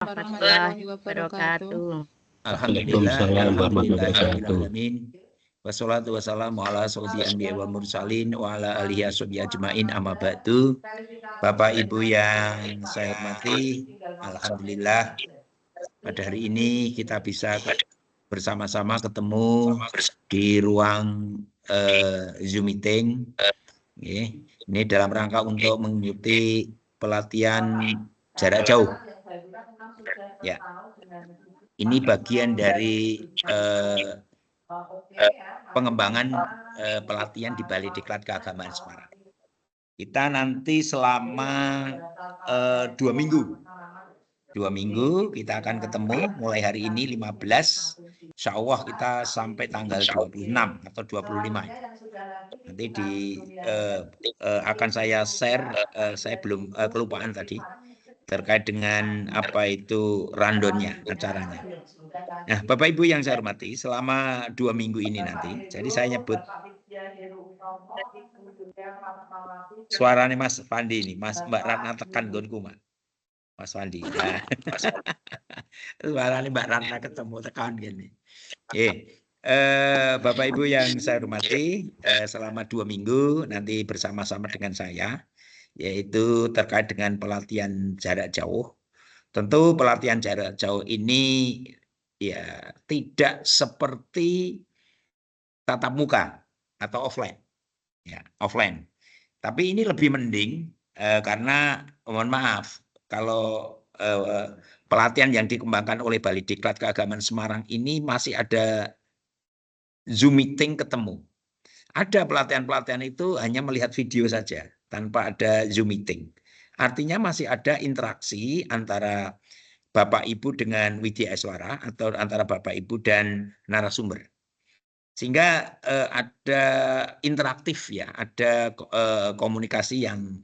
warahmatullahi wabarakatuh. Alhamdulillah, Waalaikumsalam warahmatullahi wabarakatuh. alamin. Wassalatu wassalamu ala asyrofil anbiya wal mursalin wa ala alihi washabihi ajmain, amma ba'du. Bapak Ibu yang saya hormati, alhamdulillah pada hari ini kita bisa bersama-sama ketemu di ruang Zoom meeting. Ini dalam rangka untuk mengikuti pelatihan jarak jauh. Ya. Ini bagian dari pengembangan pelatihan di Balai Diklat Keagamaan Semarang. Kita nanti selama 2 minggu. 2 minggu kita akan ketemu mulai hari ini 15. Insya Allah kita sampai tanggal 26 atau 25. Nanti akan saya share, saya belum kelupaan tadi, terkait dengan apa itu randonnya, acaranya. Nah, Bapak Ibu yang saya hormati, selama 2 minggu ini nanti, jadi saya nyebut suaranya Mas Fandi ini, Mbak Ratna tekan gonku, Mas Fandi. Nah, suaranya Mbak Ratna ketemu tekan gini. Bapak Ibu yang saya hormati, selama 2 minggu nanti bersama-sama dengan saya, yaitu terkait dengan pelatihan jarak jauh. Tentu pelatihan jarak jauh ini ya tidak seperti tatap muka atau offline, ya offline. Tapi ini lebih mending karena mohon maaf kalau pelatihan yang dikembangkan oleh Balai Diklat Keagamaan Semarang ini masih ada Zoom meeting ketemu. Ada pelatihan-pelatihan itu hanya melihat video saja tanpa ada Zoom meeting. Artinya masih ada interaksi antara Bapak Ibu dengan Widya Eswara atau antara Bapak Ibu dan narasumber. Sehingga ada interaktif ya, ada komunikasi yang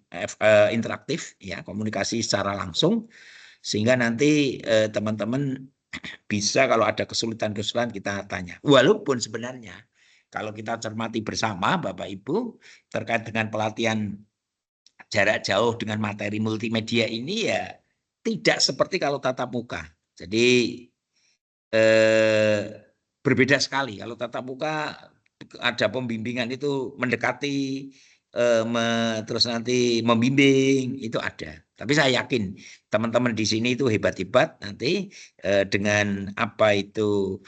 interaktif ya, komunikasi secara langsung, sehingga nanti teman-teman bisa kalau ada kesulitan-kesulitan kita tanya. Walaupun sebenarnya kalau kita cermati bersama Bapak Ibu terkait dengan pelatihan jarak jauh dengan materi multimedia ini ya tidak seperti kalau tatap muka. Jadi berbeda sekali. Kalau tatap muka ada pembimbingan itu mendekati, terus nanti membimbing itu ada. Tapi saya yakin teman-teman di sini itu hebat-hebat nanti dengan apa itu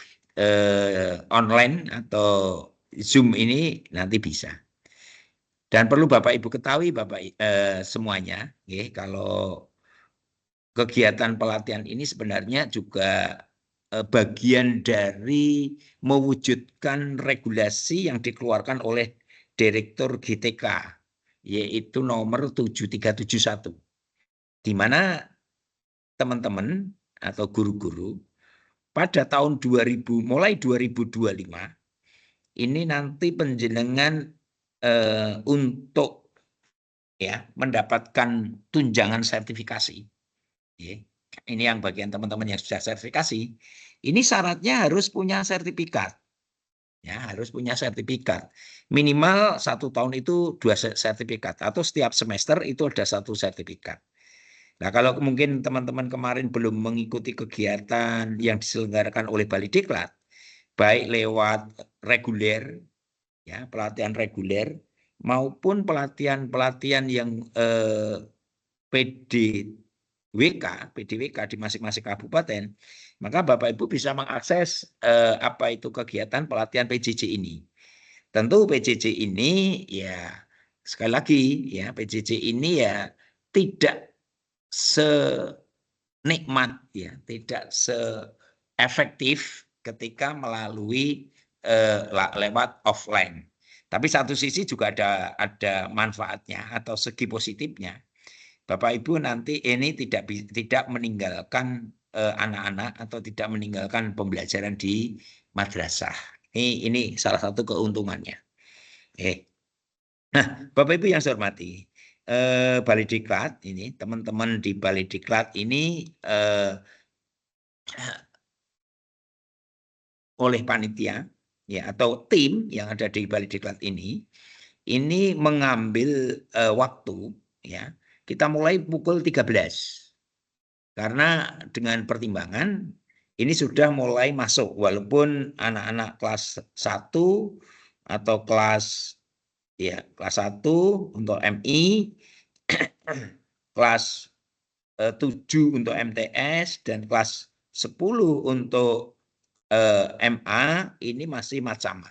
online atau Zoom ini nanti bisa. Dan perlu Bapak Ibu ketahui Bapak semuanya, kalau kegiatan pelatihan ini sebenarnya juga bagian dari mewujudkan regulasi yang dikeluarkan oleh Direktur GTK, yaitu nomor 7371, di mana teman-teman atau guru-guru pada tahun 2000 mulai 2025 ini nanti penjenengan untuk ya mendapatkan tunjangan sertifikasi. Ini yang bagian teman-teman yang sudah sertifikasi. Ini syaratnya harus punya sertifikat. Ya, harus punya sertifikat. Minimal 1 tahun itu 2 sertifikat atau setiap semester itu ada 1 sertifikat. Nah, kalau mungkin teman-teman kemarin belum mengikuti kegiatan yang diselenggarakan oleh Balai Diklat, baik lewat reguler, ya pelatihan reguler, maupun pelatihan-pelatihan yang PDWK di masing-masing kabupaten, maka Bapak Ibu bisa mengakses apa itu kegiatan pelatihan PJJ ini. Tentu PJJ ini ya sekali lagi ya PJJ ini ya tidak senikmat ya, tidak seefektif ketika melalui lewat offline. Tapi satu sisi juga ada manfaatnya atau segi positifnya. Bapak Ibu nanti ini tidak meninggalkan anak-anak atau tidak meninggalkan pembelajaran di madrasah. Ini salah satu keuntungannya. Nah, Bapak Ibu yang saya hormati, Balai Diklat ini, teman-teman di Balai Diklat ini oleh panitia ya atau tim yang ada di Balai Diklat ini mengambil waktu ya. Kita mulai pukul 13. Karena dengan pertimbangan ini sudah mulai masuk, walaupun anak-anak kelas 1 atau kelas 1 untuk MI, kelas 7 untuk MTS, dan kelas 10 untuk MA ini masih macam.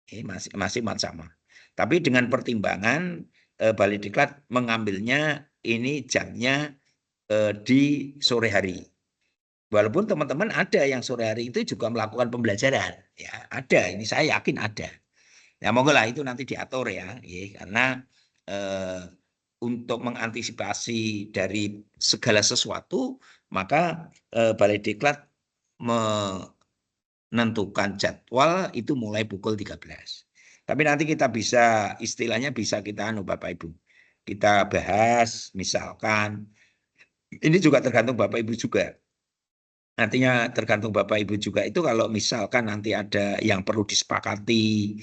Ini masih macam. Tapi dengan pertimbangan Balai Diklat mengambilnya ini jamnya di sore hari. Walaupun teman-teman ada yang sore hari itu juga melakukan pembelajaran, ya ada. Ini saya yakin ada. Ya monggo lah itu nanti diatur ya, karena untuk mengantisipasi dari segala sesuatu, maka Balai Diklat menentukan jadwal itu mulai pukul 13. Tapi nanti kita bisa, istilahnya bisa kita Bapak Ibu, kita bahas misalkan, ini juga tergantung Bapak Ibu juga. Artinya tergantung Bapak Ibu juga itu kalau misalkan nanti ada yang perlu disepakati,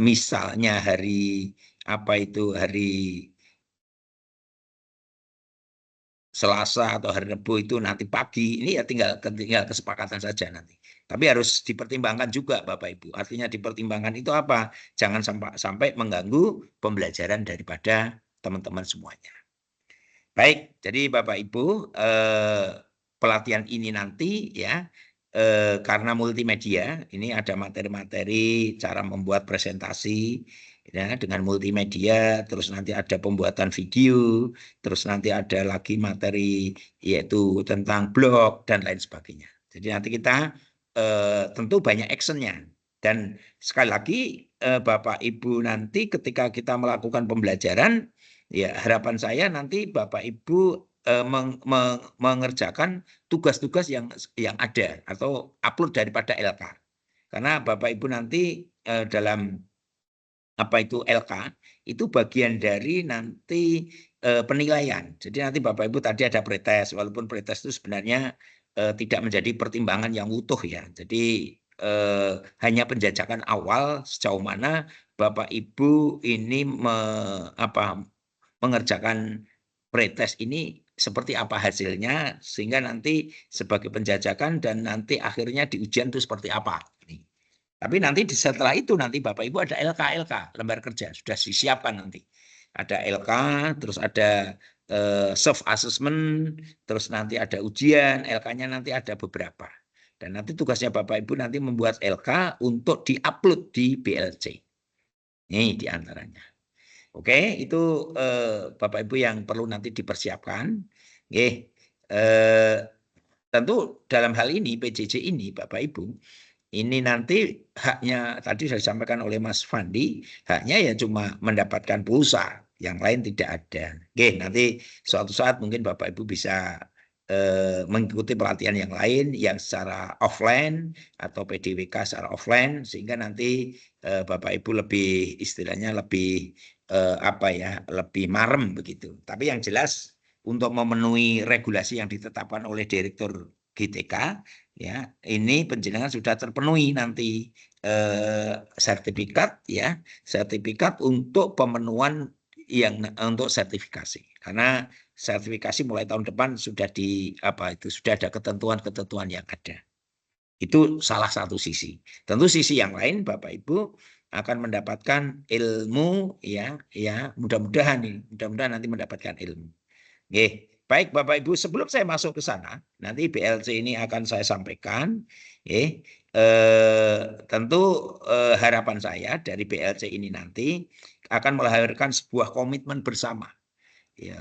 misalnya hari Selasa atau hari Rabu itu nanti pagi, ini ya tinggal kesepakatan saja nanti. Tapi harus dipertimbangkan juga Bapak Ibu. Artinya dipertimbangkan itu apa? Jangan sampai mengganggu pembelajaran daripada teman-teman semuanya. Baik, jadi Bapak Ibu, pelatihan ini nanti ya karena multimedia, ini ada materi-materi cara membuat presentasi ya dengan multimedia, terus nanti ada pembuatan video, terus nanti ada lagi materi yaitu tentang blog dan lain sebagainya. Jadi nanti kita tentu banyak actionnya. Dan sekali lagi Bapak Ibu nanti ketika kita melakukan pembelajaran, ya harapan saya nanti Bapak Ibu mengerjakan tugas-tugas yang ada atau upload daripada LK. Karena Bapak Ibu nanti dalam LK itu bagian dari nanti penilaian. Jadi nanti Bapak Ibu tadi ada pretest, walaupun pretest itu sebenarnya tidak menjadi pertimbangan yang utuh ya. Jadi hanya penjajakan awal sejauh mana Bapak Ibu ini mengerjakan pretest ini seperti apa hasilnya, sehingga nanti sebagai penjajakan dan nanti akhirnya di ujian itu seperti apa. Tapi nanti setelah itu nanti Bapak Ibu ada LK, lembar kerja sudah disiapkan nanti. Ada LK, terus ada self assessment, terus nanti ada ujian, LK-nya nanti ada beberapa. Dan nanti tugasnya Bapak Ibu nanti membuat LK untuk diupload di BLC. Ini diantaranya. Oke, itu Bapak Ibu yang perlu nanti dipersiapkan. Tentu dalam hal ini PJJ ini Bapak Ibu, ini nanti haknya tadi sudah disampaikan oleh Mas Fandi, haknya ya cuma mendapatkan pulsa, yang lain tidak ada. Nanti suatu saat mungkin Bapak Ibu bisa mengikuti pelatihan yang lain yang secara offline atau PDWK secara offline, sehingga nanti Bapak Ibu lebih istilahnya lebih lebih marem begitu. Tapi yang jelas untuk memenuhi regulasi yang ditetapkan oleh Direktur GTK, ya ini penjenengan sudah terpenuhi nanti sertifikat untuk pemenuhan yang untuk sertifikasi, karena sertifikasi mulai tahun depan sudah sudah ada ketentuan-ketentuan yang ada. Itu salah satu sisi. Tentu sisi yang lain Bapak Ibu akan mendapatkan ilmu ya mudah-mudahan nanti mendapatkan ilmu. Baik Bapak Ibu, sebelum saya masuk ke sana, nanti BLC ini akan saya sampaikan. Tentu harapan saya dari BLC ini nanti akan melahirkan sebuah komitmen bersama. Ya,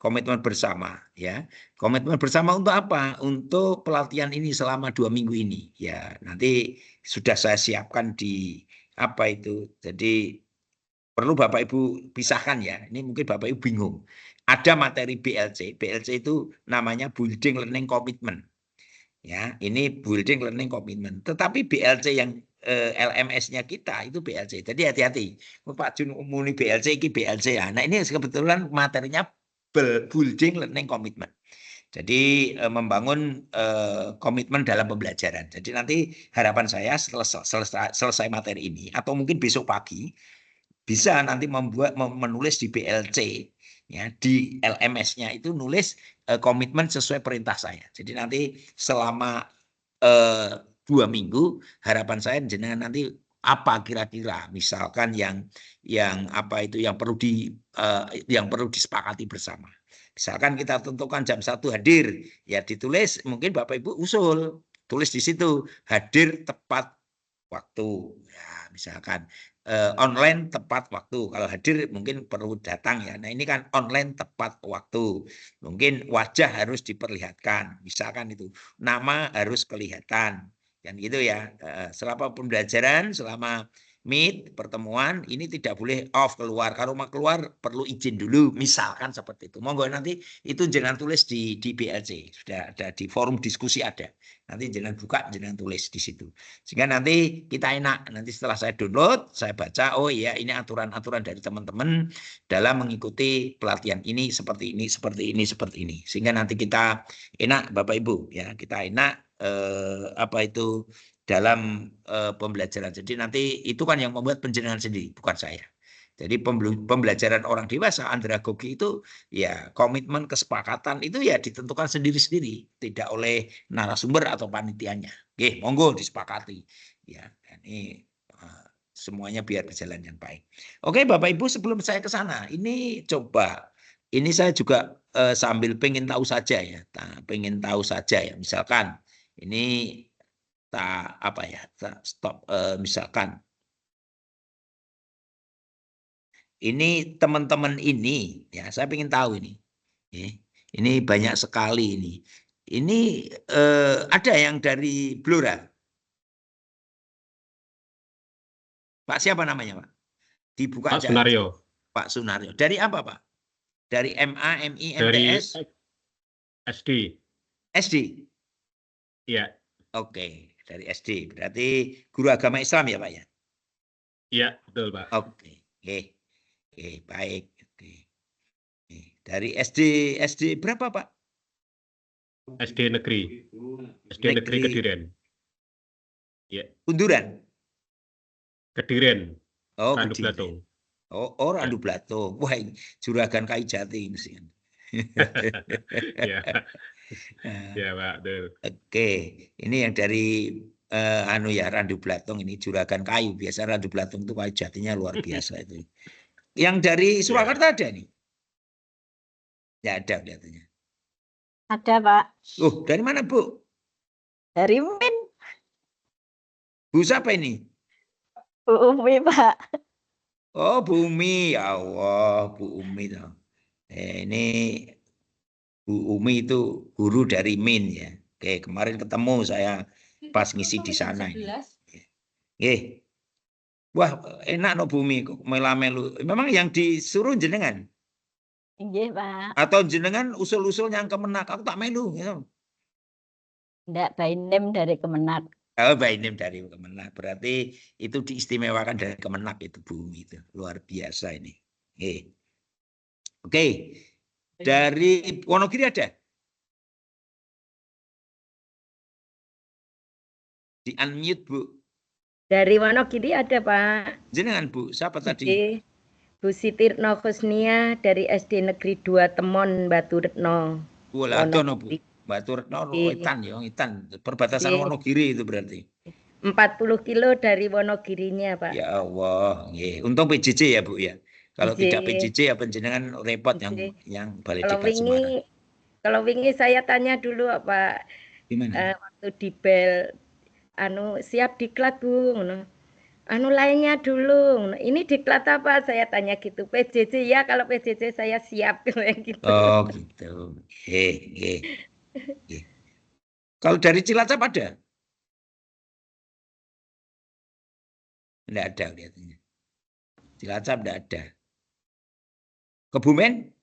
komitmen bersama ya. Komitmen bersama untuk apa? Untuk pelatihan ini selama 2 minggu ini. Ya, nanti sudah saya siapkan di Jadi perlu Bapak Ibu pisahkan ya. Ini mungkin Bapak Ibu bingung. Ada materi BLC. BLC itu namanya Building Learning Commitment. Ya, ini Building Learning Commitment. Tetapi BLC yang LMS-nya kita itu BLC. Jadi hati-hati. Pak Jun muni BLC ini BLC ya. Nah, ini kebetulan materinya Building Learning Commitment. Jadi membangun komitmen dalam pembelajaran. Jadi nanti harapan saya selesai materi ini atau mungkin besok pagi bisa nanti menulis di BLC Ya, di LMS-nya itu nulis komitmen sesuai perintah saya. Jadi nanti selama 2 minggu harapan saya jenengan nanti apa kira-kira misalkan yang apa itu yang perlu disepakati bersama. Misalkan kita tentukan jam 1 hadir, ya ditulis mungkin Bapak Ibu usul, tulis di situ hadir tepat waktu. Ya, misalkan online tepat waktu. Kalau hadir mungkin perlu datang ya. Nah, ini kan online tepat waktu. Mungkin wajah harus diperlihatkan, misalkan itu. Nama harus kelihatan. Kan gitu ya. Selama pembelajaran, selama meet, pertemuan, ini tidak boleh off keluar. Kalau mau keluar perlu izin dulu, misalkan seperti itu. Monggo nanti itu jangan tulis di BLC. Sudah ada di forum diskusi ada. Nanti jangan buka, jangan tulis di situ. Sehingga nanti kita enak. Nanti setelah saya download, saya baca, oh iya ini aturan-aturan dari teman-teman dalam mengikuti pelatihan ini, seperti ini, seperti ini, seperti ini. Sehingga nanti kita enak Bapak Ibu, ya kita enak apa itu dalam pembelajaran. Jadi nanti itu kan yang membuat penjenengan sendiri, bukan saya. Jadi pembelajaran orang dewasa andragogi itu ya komitmen kesepakatan itu ya ditentukan sendiri-sendiri, tidak oleh narasumber atau panitianya. Oke, monggo disepakati. Ya, ini semuanya biar berjalan yang baik. Oke, Bapak Ibu, sebelum saya ke sana, ini coba ini saya juga sambil pengen tahu saja ya, pengen tahu saja ya. Misalkan ini apa ya, stop misalkan ini teman-teman ini ya saya ingin tahu ini. Ini banyak sekali ini. Ini ada yang dari Blora. Pak siapa namanya, Pak? Dibuka Pak aja. Sunario. Pak Sunario. Dari apa, Pak? Dari MA, MI, Dari MTS? SD. SD. Iya. Oke, dari SD. Berarti guru agama Islam ya, Pak ya? Iya, betul, Pak. Oke. Oke, baik. Oke. Dari SD berapa, Pak? SD negeri. SD negeri Kediren. Iya. Unduran. Kediren. Oh, Randu Kediren. Blatung. Oh, Randu Blatung. Wah, Juragan Kai Jati ini sih. Ya. Ya, Pak. Betul. Oke, ini yang dari Randu Blatung ini Juragan Kayu. Biasa Randu Blatung itu kayu jatinya luar biasa itu. Yang dari Surakarta ada nih? Ya ada kelihatannya. Ada, Pak. Dari mana, Bu? Dari Min. Bu siapa ini? Bu Umi, Pak. Oh, Bu Umi. Ya Allah, Bu Umi. Ini Bu Umi itu guru dari Min ya. Oke, kemarin ketemu saya pas ngisi di sana ini. Wah, enak no Bu Umi melu-melu. Memang yang disuruh jenengan? Iya, Pak. Atau jenengan usul-usul yang Kemenak, aku tak melu gitu. Enggak, by name dari Kemenak. Oh, by name dari Kemenak. Berarti itu diistimewakan dari Kemenak itu Bu Umi itu. Luar biasa ini. Oke. Dari Wonogiri ada? Di unmute, Bu. Dari Wonogiri ada, Pak. Jenengan, Bu. Siapa tadi? Bu Siti Retno Kusnia dari SD Negeri 2 Temon Batu Retno. Waladono, Bu. Batu Retno, Itan ya, Itan. Perbatasan Wonogiri itu berarti. 40 kilo dari Wonogirinya, Pak. Ya Allah. Untung PJJ ya, Bu ya. Kalau tidak PJJ ya penjenengan repot yang balai diklat Semarang. Kalau wingi saya tanya dulu, Pak. Gimana? Waktu di bel siap diklat, Bu. Lainnya dulu. Ini diklat apa? Saya tanya gitu. PJJ ya, kalau PJJ saya siap gitu. Oh, gitu. Kalau dari Cilacap ada? Enggak ada kelihatannya. Cilacap enggak ada. Kebumen?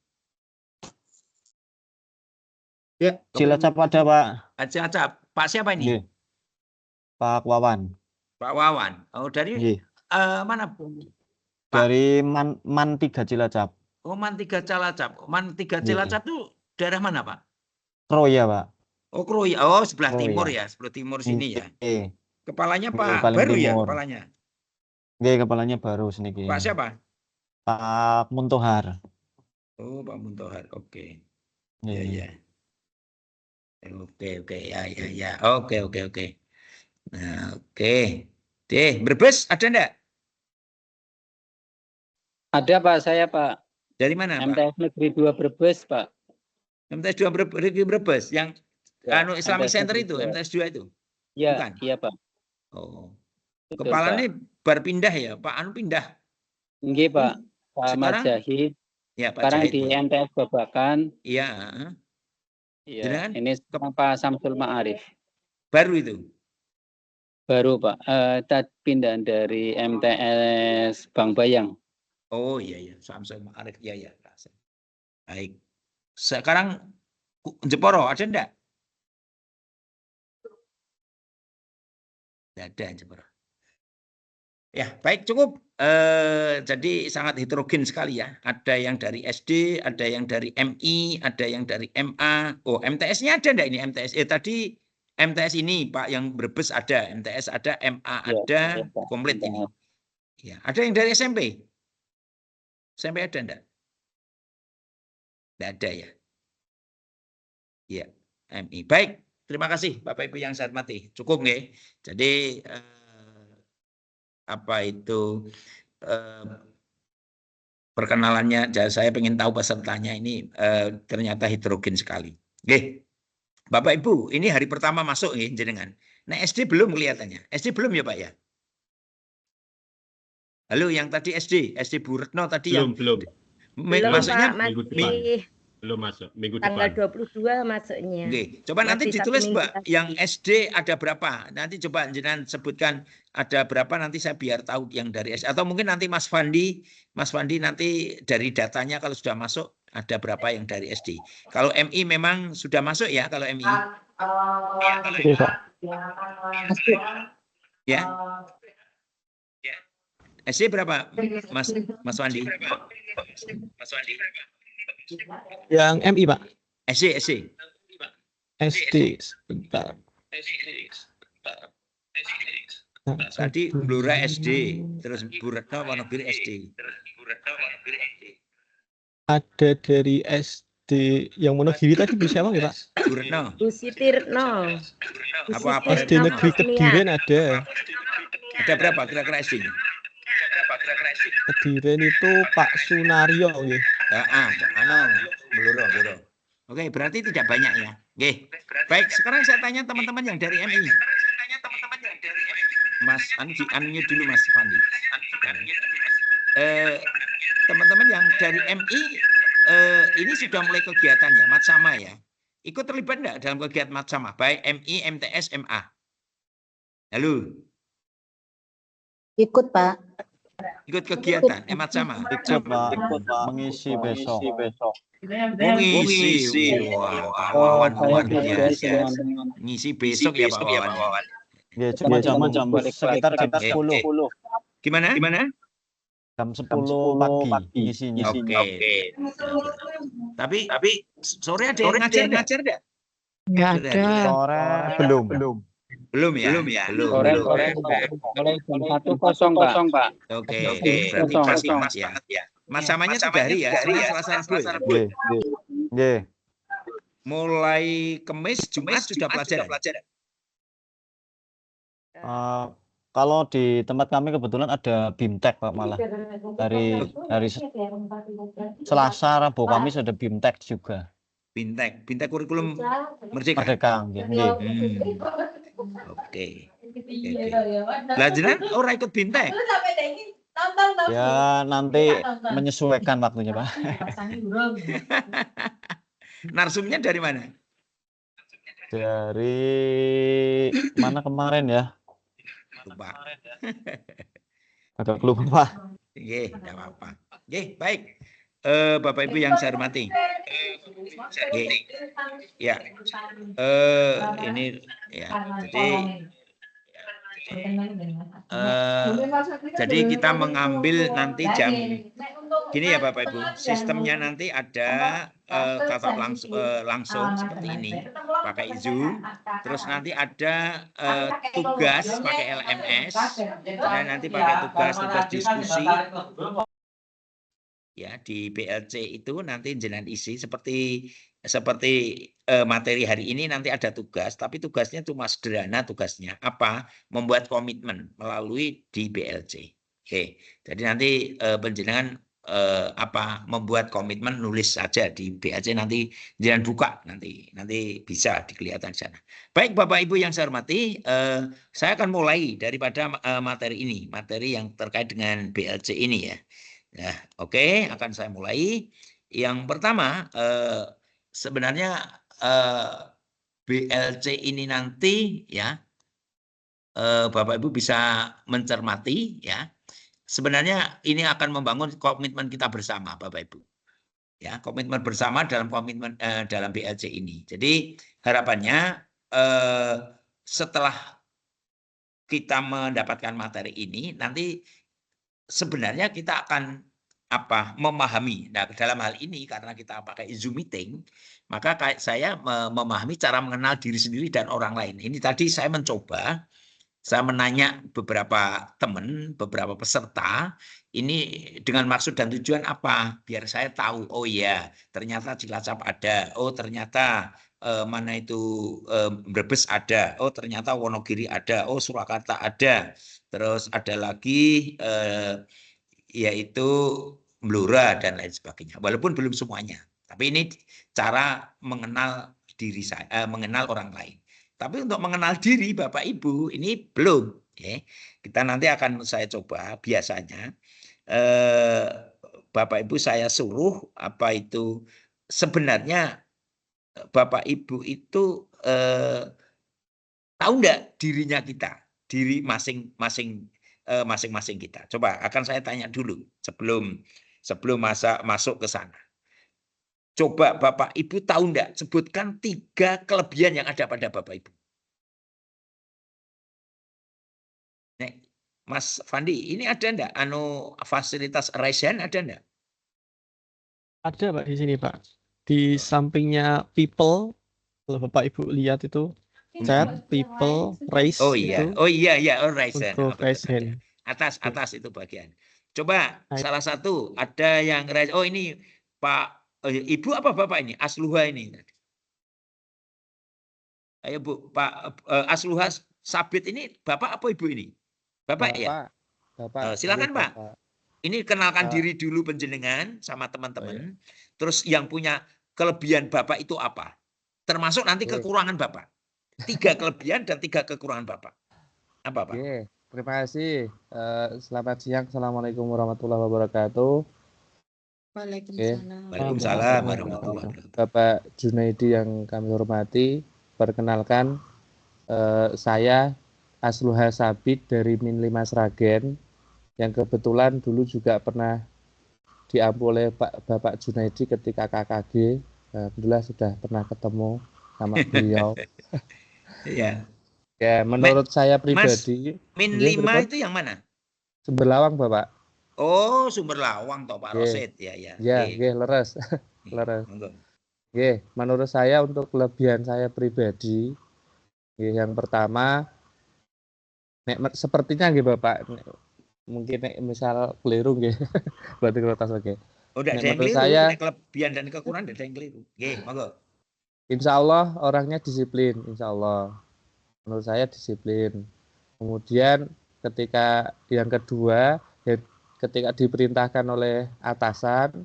Ya, Cilacap ada, Pak. Cilacap. Pak siapa ini? Pak Wawan. Pak Wawan. Oh, dari mana, Bu? Dari Man 3 Cilacap. Oh, Man 3 Cilacap. Man 3 Cilacap itu daerah mana, Pak? Kroya, Pak. Oh, Kroya. Oh, sebelah timur ya, sebelah timur sini ya. Kepalanya Pak baru timur. Ya, kepalanya. Kepalanya baru sedikit. Pak siapa? Pak Muntohar. Oh, Pak Muntohar. Oke. Iya. Ya. Oke. Ya. Oke. Nah, oke. Brebes ada enggak? Ada Pak, saya Pak. Dari mana, Pak? MTS Negeri 2 Brebes, Pak. MTS 2 Brebes yang Ya, Islamic MTS Center Negeri itu, 2. MTS 2 itu. Iya, Bukan? iya Pak. Oh. Betul, Kepala Pak. ini baru pindah ya, Pak Anu pindah. Nggih, Pak. Pak Sekarang? Jahid. Ya, Pak Sekarang Jahid. di MTS Babakan. Iya. Iya, ini sama Pak Samsul Ma'arif. Baru itu. Baru Pak. Pindahan dari MTS Bang Bayang. Oh iya. Samsul Ma'arif. Iya. Baik. Sekarang Jeporo ada enggak? Tidak ada Jeporo. Ya, baik cukup. Jadi sangat heterogen sekali ya. Ada yang dari SD, ada yang dari MI, ada yang dari MA. Oh, MTS-nya ada enggak ini MTS? Tadi MTS ini Pak yang Brebes ada, MTS ada, MA ada, Ya, komplit ini. Ya, ada yang dari SMP? SMP ada enggak? Tidak ada ya. Ya, MI. Baik, terima kasih Bapak Ibu yang saya hormati. Cukup nggih. Jadi apa itu perkenalannya, saya ingin tahu pesertanya ini ternyata heterogen sekali. Oke, Bapak Ibu, ini hari pertama masuk nih jenengan. Nah SD belum kelihatannya, SD belum ya Pak ya? Halo, yang tadi SD Bu Retno tadi belum. Masuknya Pak, minggu depan. Belum masuk minggu tanggal depan. 22 masuknya. Oke, coba nanti Masih ditulis 1 Mbak, minggu yang lagi. SD ada berapa? Nanti coba jenengan sebutkan ada berapa, nanti saya biar tahu yang dari SD. Atau mungkin nanti Mas Fandi nanti dari datanya kalau sudah masuk ada berapa yang dari SD. Kalau MI memang sudah masuk ya, kalau MI. Iya, Pak. Ya. SD berapa Mas Fandi? Yang MI, Pak. SD. SD. Sebentar. Tadi Blora SD, terus Bu Retno Wonogiri SD. Ada dari SD yang Wonogiri tadi Bu siapa ya, Pak? Bu Retno. Bu Siti Retno. Apa SD Negeri Kediren ada. Ada berapa kira-kira SD-nya? Kediren itu Pak Sunario ya. Blora. Oke, berarti tidak banyak ya. Oke. Baik, sekarang saya tanya teman-teman yang dari MI. Mas unmute dulu Mas Fandi. Teman-teman yang dari MI ini sudah mulai kegiatan ya, Matsama ya. Ikut terlibat enggak dalam kegiatan Matsama, baik MI, MTS, MA? Halo. Ikut, Pak. Ikut kegiatan Matsama. Ikut Pak, mengisi besok. Mengisi. Wah, Pak Wawan luar biasa. Ngisi besok ya Pak Wawan. Ya, cuma jam sekitar jam 10. Gimana? Jam 10 pagi isinya. Oke. Tapi sore ada yang ngajar enggak? Enggak ada. Sore belum. Belum ya? Sore mulai jam 1.00 Pak. Oke. Berarti pas ya. Masamanya 3 hari ya, Selasa Rabu ya? Nggih. Mulai Kamis, Jumat sudah pelajaran. Kalau di tempat kami kebetulan ada BIMTEK Pak, malah dari Selasa, Rabu, Kamis ada BIMTEK juga. BIMTEK kurikulum Merdeka. Nggih. Oke. Lah jenengan ora ikut BIMTEK? Ya nanti menyesuaikan waktunya Pak. Narsumnya dari mana? Dari mana kemarin ya? Lupa. Agak lupa Pak. Nggih, enggak apa-apa. Nggih, baik. Bapak Ibu yang saya hormati. Ya. Ini ya. Jadi kita mengambil nanti jam gini ya Bapak Ibu, sistemnya nanti ada tatap langsung seperti ini pakai Zoom, terus nanti ada tugas pakai LMS, dan nanti pakai tugas diskusi, ya di BLC itu nanti jenengan isi seperti materi hari ini nanti ada tugas, tapi tugasnya cuma sederhana tugasnya apa? Membuat komitmen melalui di BLC. Oke, jadi nanti penjenengan membuat komitmen nulis saja di BLC, nanti jangan buka, nanti bisa dikelihatan di sana. Baik Bapak Ibu yang saya hormati, saya akan mulai daripada materi ini, materi yang terkait dengan BLC ini ya. Nah, oke, akan saya mulai. Yang pertama, sebenarnya BLC ini nanti ya, Bapak Ibu bisa mencermati ya. Sebenarnya ini akan membangun komitmen kita bersama, Bapak Ibu. Ya, komitmen bersama dalam dalam BLC ini. Jadi harapannya setelah kita mendapatkan materi ini, nanti sebenarnya kita akan memahami. Nah, dalam hal ini karena kita pakai Zoom meeting, maka saya memahami cara mengenal diri sendiri dan orang lain. Ini tadi saya mencoba, saya menanya beberapa teman, beberapa peserta, ini dengan maksud dan tujuan apa? Biar saya tahu, oh ya, ternyata Cilacap ada, oh ternyata mana itu Brebes ada, oh ternyata Wonogiri ada, oh Surakarta ada, terus ada lagi yaitu Blora dan lain sebagainya. Walaupun belum semuanya, tapi ini cara mengenal diri saya, mengenal orang lain. Tapi untuk mengenal diri Bapak Ibu ini belum. Ya. Kita nanti akan saya coba biasanya Bapak Ibu saya suruh sebenarnya Bapak Ibu itu tahu enggak dirinya kita, diri masing-masing kita. Coba akan saya tanya dulu sebelum masuk ke sana. Coba Bapak Ibu tahu enggak, sebutkan 3 kelebihan yang ada pada Bapak Ibu. Nek, Mas Fandi, ini ada enggak fasilitas raise hand ada enggak? Ada Pak di sini Pak. Di sampingnya people, kalau Bapak Ibu lihat itu chat, people, raise itu. Oh iya, raise hand. Untuk raise hand. Atas itu bagian. Coba salah satu ada yang raise. Oh ini Pak Ibu apa Bapak ini? Asluha ini. Ayo Bu, Pak Asluha Sabit ini Bapak apa Ibu ini? Bapak ya? Bapak. Silakan Pak. Ini kenalkan diri dulu penjenengan sama teman-teman. Terus yang punya kelebihan Bapak itu apa? Termasuk nanti kekurangan Bapak. 3 kelebihan dan 3 kekurangan Bapak. Apa Pak? Terima kasih. Selamat siang. Assalamualaikum warahmatullahi wabarakatuh. Waalaikumsalam warahmatullahi wabarakatuh. Bapak Junaidi yang kami hormati, perkenalkan saya Asluha Sabit dari Min 5 Sragen, yang kebetulan dulu juga pernah diampu oleh Bapak Junaidi ketika KKG. Alhamdulillah sudah pernah ketemu sama beliau. Iya. Ya, menurut saya pribadi. Min 5 itu yang mana? Sumber Lawang, Bapak. Oh, Sumber Lawang toh Pak Rosid. Ya. Ya, leres. Leres. Menurut saya untuk kelebihan saya pribadi, yang pertama, sepertinya Bapak, mungkin misal keliru berarti kertas udah ada yang keliru, saya kelebihan dan kekurangan ada yang keliru. Monggo. Insya Allah orangnya disiplin, insya Allah. Menurut saya disiplin. Kemudian ketika yang kedua, ketika diperintahkan oleh atasan,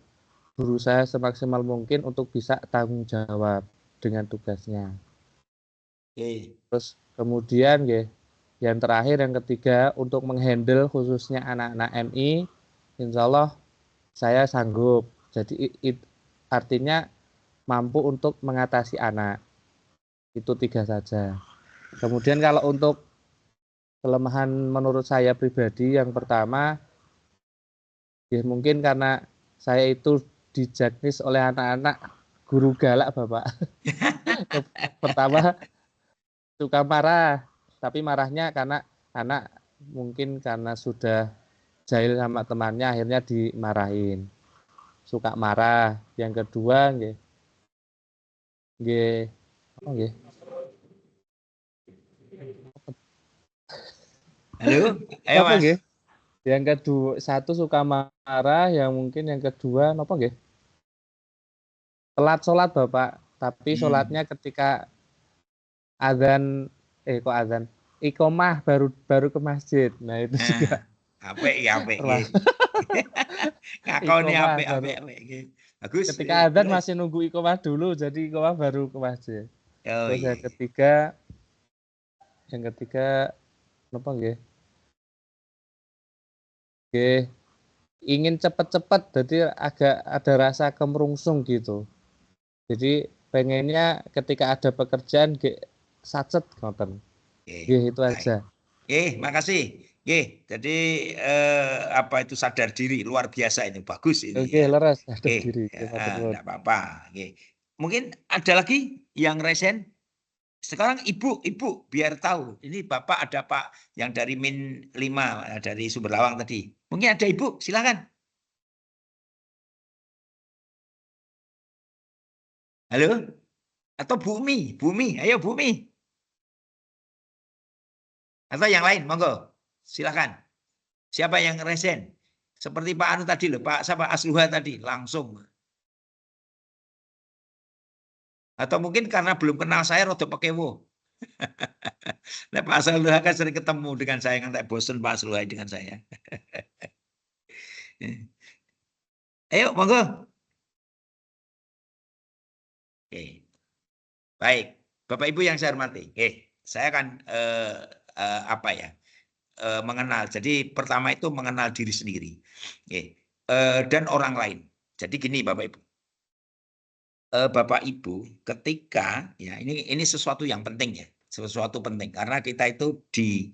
berusaha semaksimal mungkin untuk bisa tanggung jawab dengan tugasnya. Terus kemudian yang terakhir, yang ketiga, untuk menghandle khususnya anak-anak MI, insya Allah saya sanggup. Jadi artinya mampu untuk mengatasi anak. Itu 3 saja. Kemudian kalau untuk kelemahan menurut saya pribadi, yang pertama, mungkin karena saya itu dijagnis oleh anak-anak guru galak Bapak. Pertama, suka marah, tapi marahnya karena anak mungkin karena sudah jahil sama temannya akhirnya dimarahin. Suka marah. Yang kedua, Halo, ayo Mas. Yang kedua, satu suka marah, yang mungkin yang kedua apa nggih? Telat sholat Bapak, tapi sholatnya ketika azan kok azan? Iqomah baru ke masjid. Nah, itu juga apik nggih. Ngakoni Iqomah apik baru. nggih. Bagus. Ketika azan masih nunggu iqomah dulu, jadi iqomah baru ke masjid. Oh, Terus iya. yang ketiga apa nggih? Nggih, ingin cepet-cepet, jadi agak ada rasa kemerungsung gitu. Jadi pengennya ketika ada pekerjaan sacet ngoten. Nggih, itu aja. Makasih. Jadi apa itu sadar diri luar biasa ini, bagus ini. Oke, leres sadar diri. Enggak apa-apa. Mungkin ada lagi yang resen. Sekarang ibu biar tahu. Ini Bapak ada Pak yang dari Min 5 dari Sumber Lawang tadi. Mungkin ada Ibu, silakan. Halo? Atau Bumi, ayo Bumi. Atau yang lain, monggo. Silakan. Siapa yang resen? Seperti Pak Anu tadi loh, Pak Asluha tadi, langsung. Atau mungkin karena belum kenal saya, rodo pekewo. Nah, Pak Asluha kan sering ketemu dengan saya, kan tak bosen Pak Asluha dengan saya. Ayo, monggo. Oke. Baik, Bapak Ibu yang saya hormati. Saya akan mengenal. Jadi pertama itu mengenal diri sendiri, dan orang lain. Jadi gini, Bapak Ibu. Bapak Ibu, ketika ya ini sesuatu yang penting ya, sesuatu penting karena kita itu di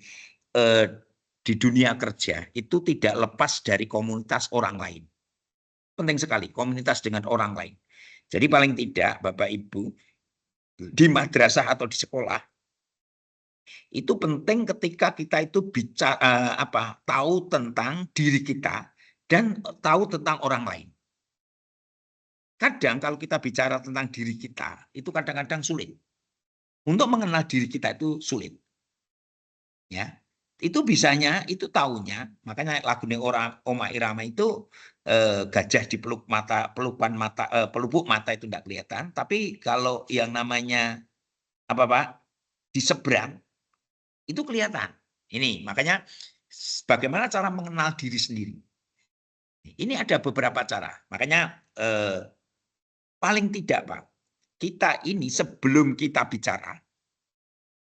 dunia kerja itu tidak lepas dari komunitas orang lain. Penting sekali komunitas dengan orang lain. Jadi paling tidak Bapak Ibu di madrasah atau di sekolah itu penting ketika kita itu bicara tahu tentang diri kita dan tahu tentang orang lain. Kadang kalau kita bicara tentang diri kita itu kadang-kadang sulit. Untuk mengenal diri kita itu sulit. Ya. Itu bisanya, itu taunya, makanya lagunya Oma Irama itu gajah di pelupuk mata itu enggak kelihatan, tapi kalau yang namanya apa Pak? Di seberang itu kelihatan. Ini makanya bagaimana cara mengenal diri sendiri. Ini ada beberapa cara. Makanya paling tidak Pak, kita ini sebelum kita bicara,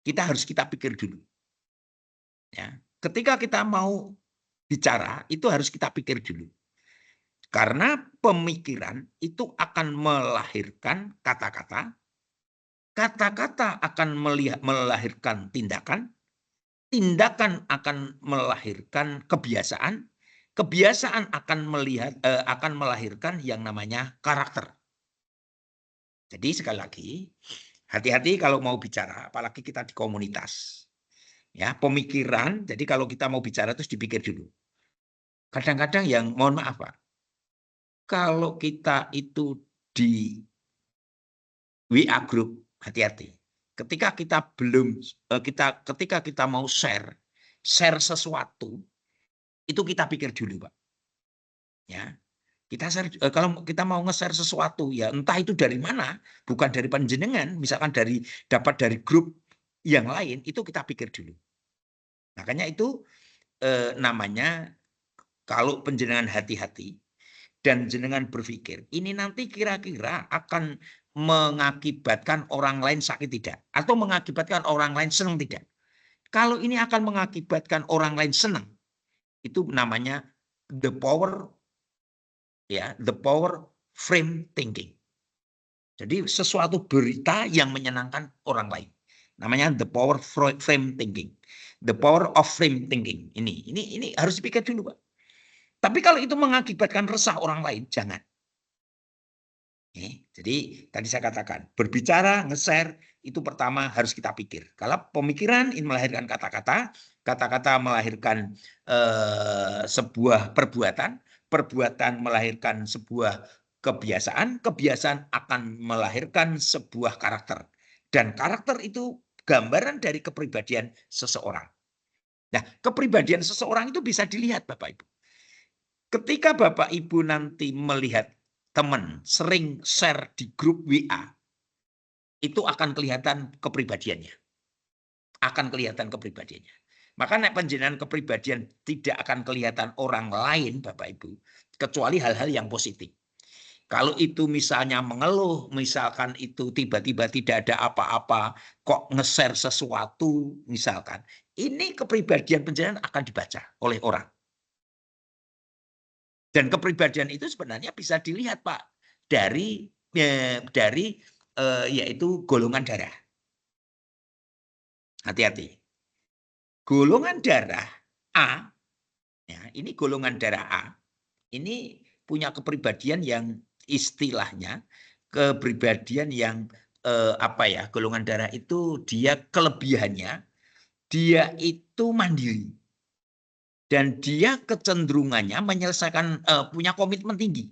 kita harus kita pikir dulu. Ya, ketika kita mau bicara itu harus kita pikir dulu. Karena pemikiran itu akan melahirkan kata-kata, kata-kata akan melahirkan tindakan, tindakan akan melahirkan kebiasaan, kebiasaan akan melahirkan yang namanya karakter. Jadi sekali lagi, hati-hati kalau mau bicara, apalagi kita di komunitas. Ya, pemikiran, jadi kalau kita mau bicara terus dipikir dulu. Kadang-kadang yang mohon maaf Pak, kalau kita itu di WA group, hati-hati. Ketika kita mau share sesuatu, itu kita pikir dulu Pak. Ya, kalau kita mau nge-share sesuatu, ya entah itu dari mana, bukan dari panjenengan, misalkan dapat dari grup yang lain, itu kita pikir dulu. Makanya itu namanya kalau penjenengan hati-hati dan jenengan berpikir ini nanti kira-kira akan mengakibatkan orang lain sakit tidak atau mengakibatkan orang lain senang tidak. Kalau ini akan mengakibatkan orang lain senang, itu namanya the power frame thinking. Jadi sesuatu berita yang menyenangkan orang lain. Namanya the power frame thinking. The power of frame thinking. Ini harus dipikir dulu, Pak. Tapi kalau itu mengakibatkan resah orang lain, jangan. Jadi tadi saya katakan, berbicara, nge-share, itu pertama harus kita pikir. Kalau pemikiran ini melahirkan kata-kata, kata-kata melahirkan sebuah perbuatan, perbuatan melahirkan sebuah kebiasaan, kebiasaan akan melahirkan sebuah karakter. Dan karakter itu gambaran dari kepribadian seseorang. Nah, kepribadian seseorang itu bisa dilihat Bapak Ibu. Ketika Bapak Ibu nanti melihat teman sering share di grup WA, itu akan kelihatan kepribadiannya. Akan kelihatan kepribadiannya. Maka nek panjenengan kepribadian tidak akan kelihatan orang lain Bapak Ibu, kecuali hal-hal yang positif. Kalau itu misalnya mengeluh, misalkan itu tiba-tiba tidak ada apa-apa, kok nge-share sesuatu misalkan, ini kepribadian panjenengan akan dibaca oleh orang. Dan kepribadian itu sebenarnya bisa dilihat Pak dari yaitu golongan darah. Hati-hati. Golongan darah A, ya, ini golongan darah A, ini punya kepribadian yang istilahnya kepribadian yang golongan darah itu dia kelebihannya dia itu mandiri dan dia kecenderungannya menyelesaikan punya komitmen tinggi,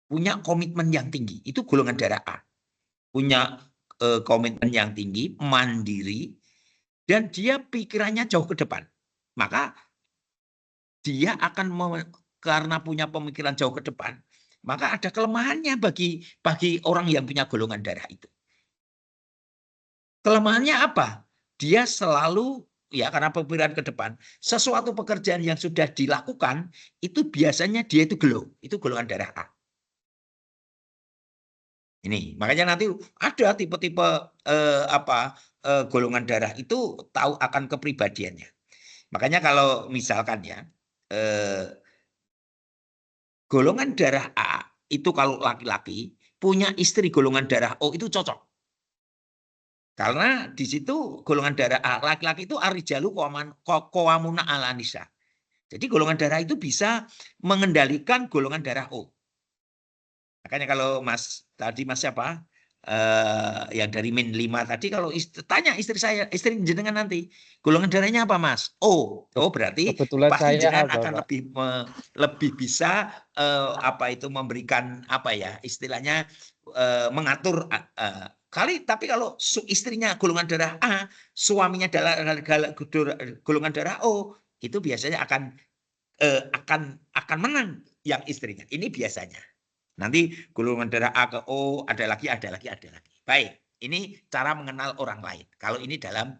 punya komitmen yang tinggi, itu golongan darah A, punya komitmen yang tinggi, mandiri, dan dia pikirannya jauh ke depan, maka dia akan karena punya pemikiran jauh ke depan, maka ada kelemahannya bagi orang yang punya golongan darah itu. Kelemahannya apa? Dia selalu, ya karena pemikiran ke depan, sesuatu pekerjaan yang sudah dilakukan, itu biasanya dia itu gelo, itu golongan darah A. Ini, makanya nanti ada tipe-tipe golongan darah itu tahu akan kepribadiannya. Makanya kalau misalkan ya, golongan darah A itu kalau laki-laki punya istri golongan darah O itu cocok. Karena di situ golongan darah A laki-laki itu arijalu qawwamuna 'alan nisa. Jadi golongan darah itu bisa mengendalikan golongan darah O. Makanya kalau tadi Mas siapa? Yang dari min 5 tadi kalau tanya istri saya, istri jenengan nanti golongan darahnya apa Mas? Oh berarti kebetulan pasti saya jenengan apa, akan Pak? lebih bisa memberikan istilahnya mengatur tapi kalau istrinya golongan darah A, suaminya adalah golongan darah O, itu biasanya akan menang yang istrinya. Ini biasanya. Nanti golongan darah A ke O, ada lagi. Baik, ini cara mengenal orang lain. Kalau ini dalam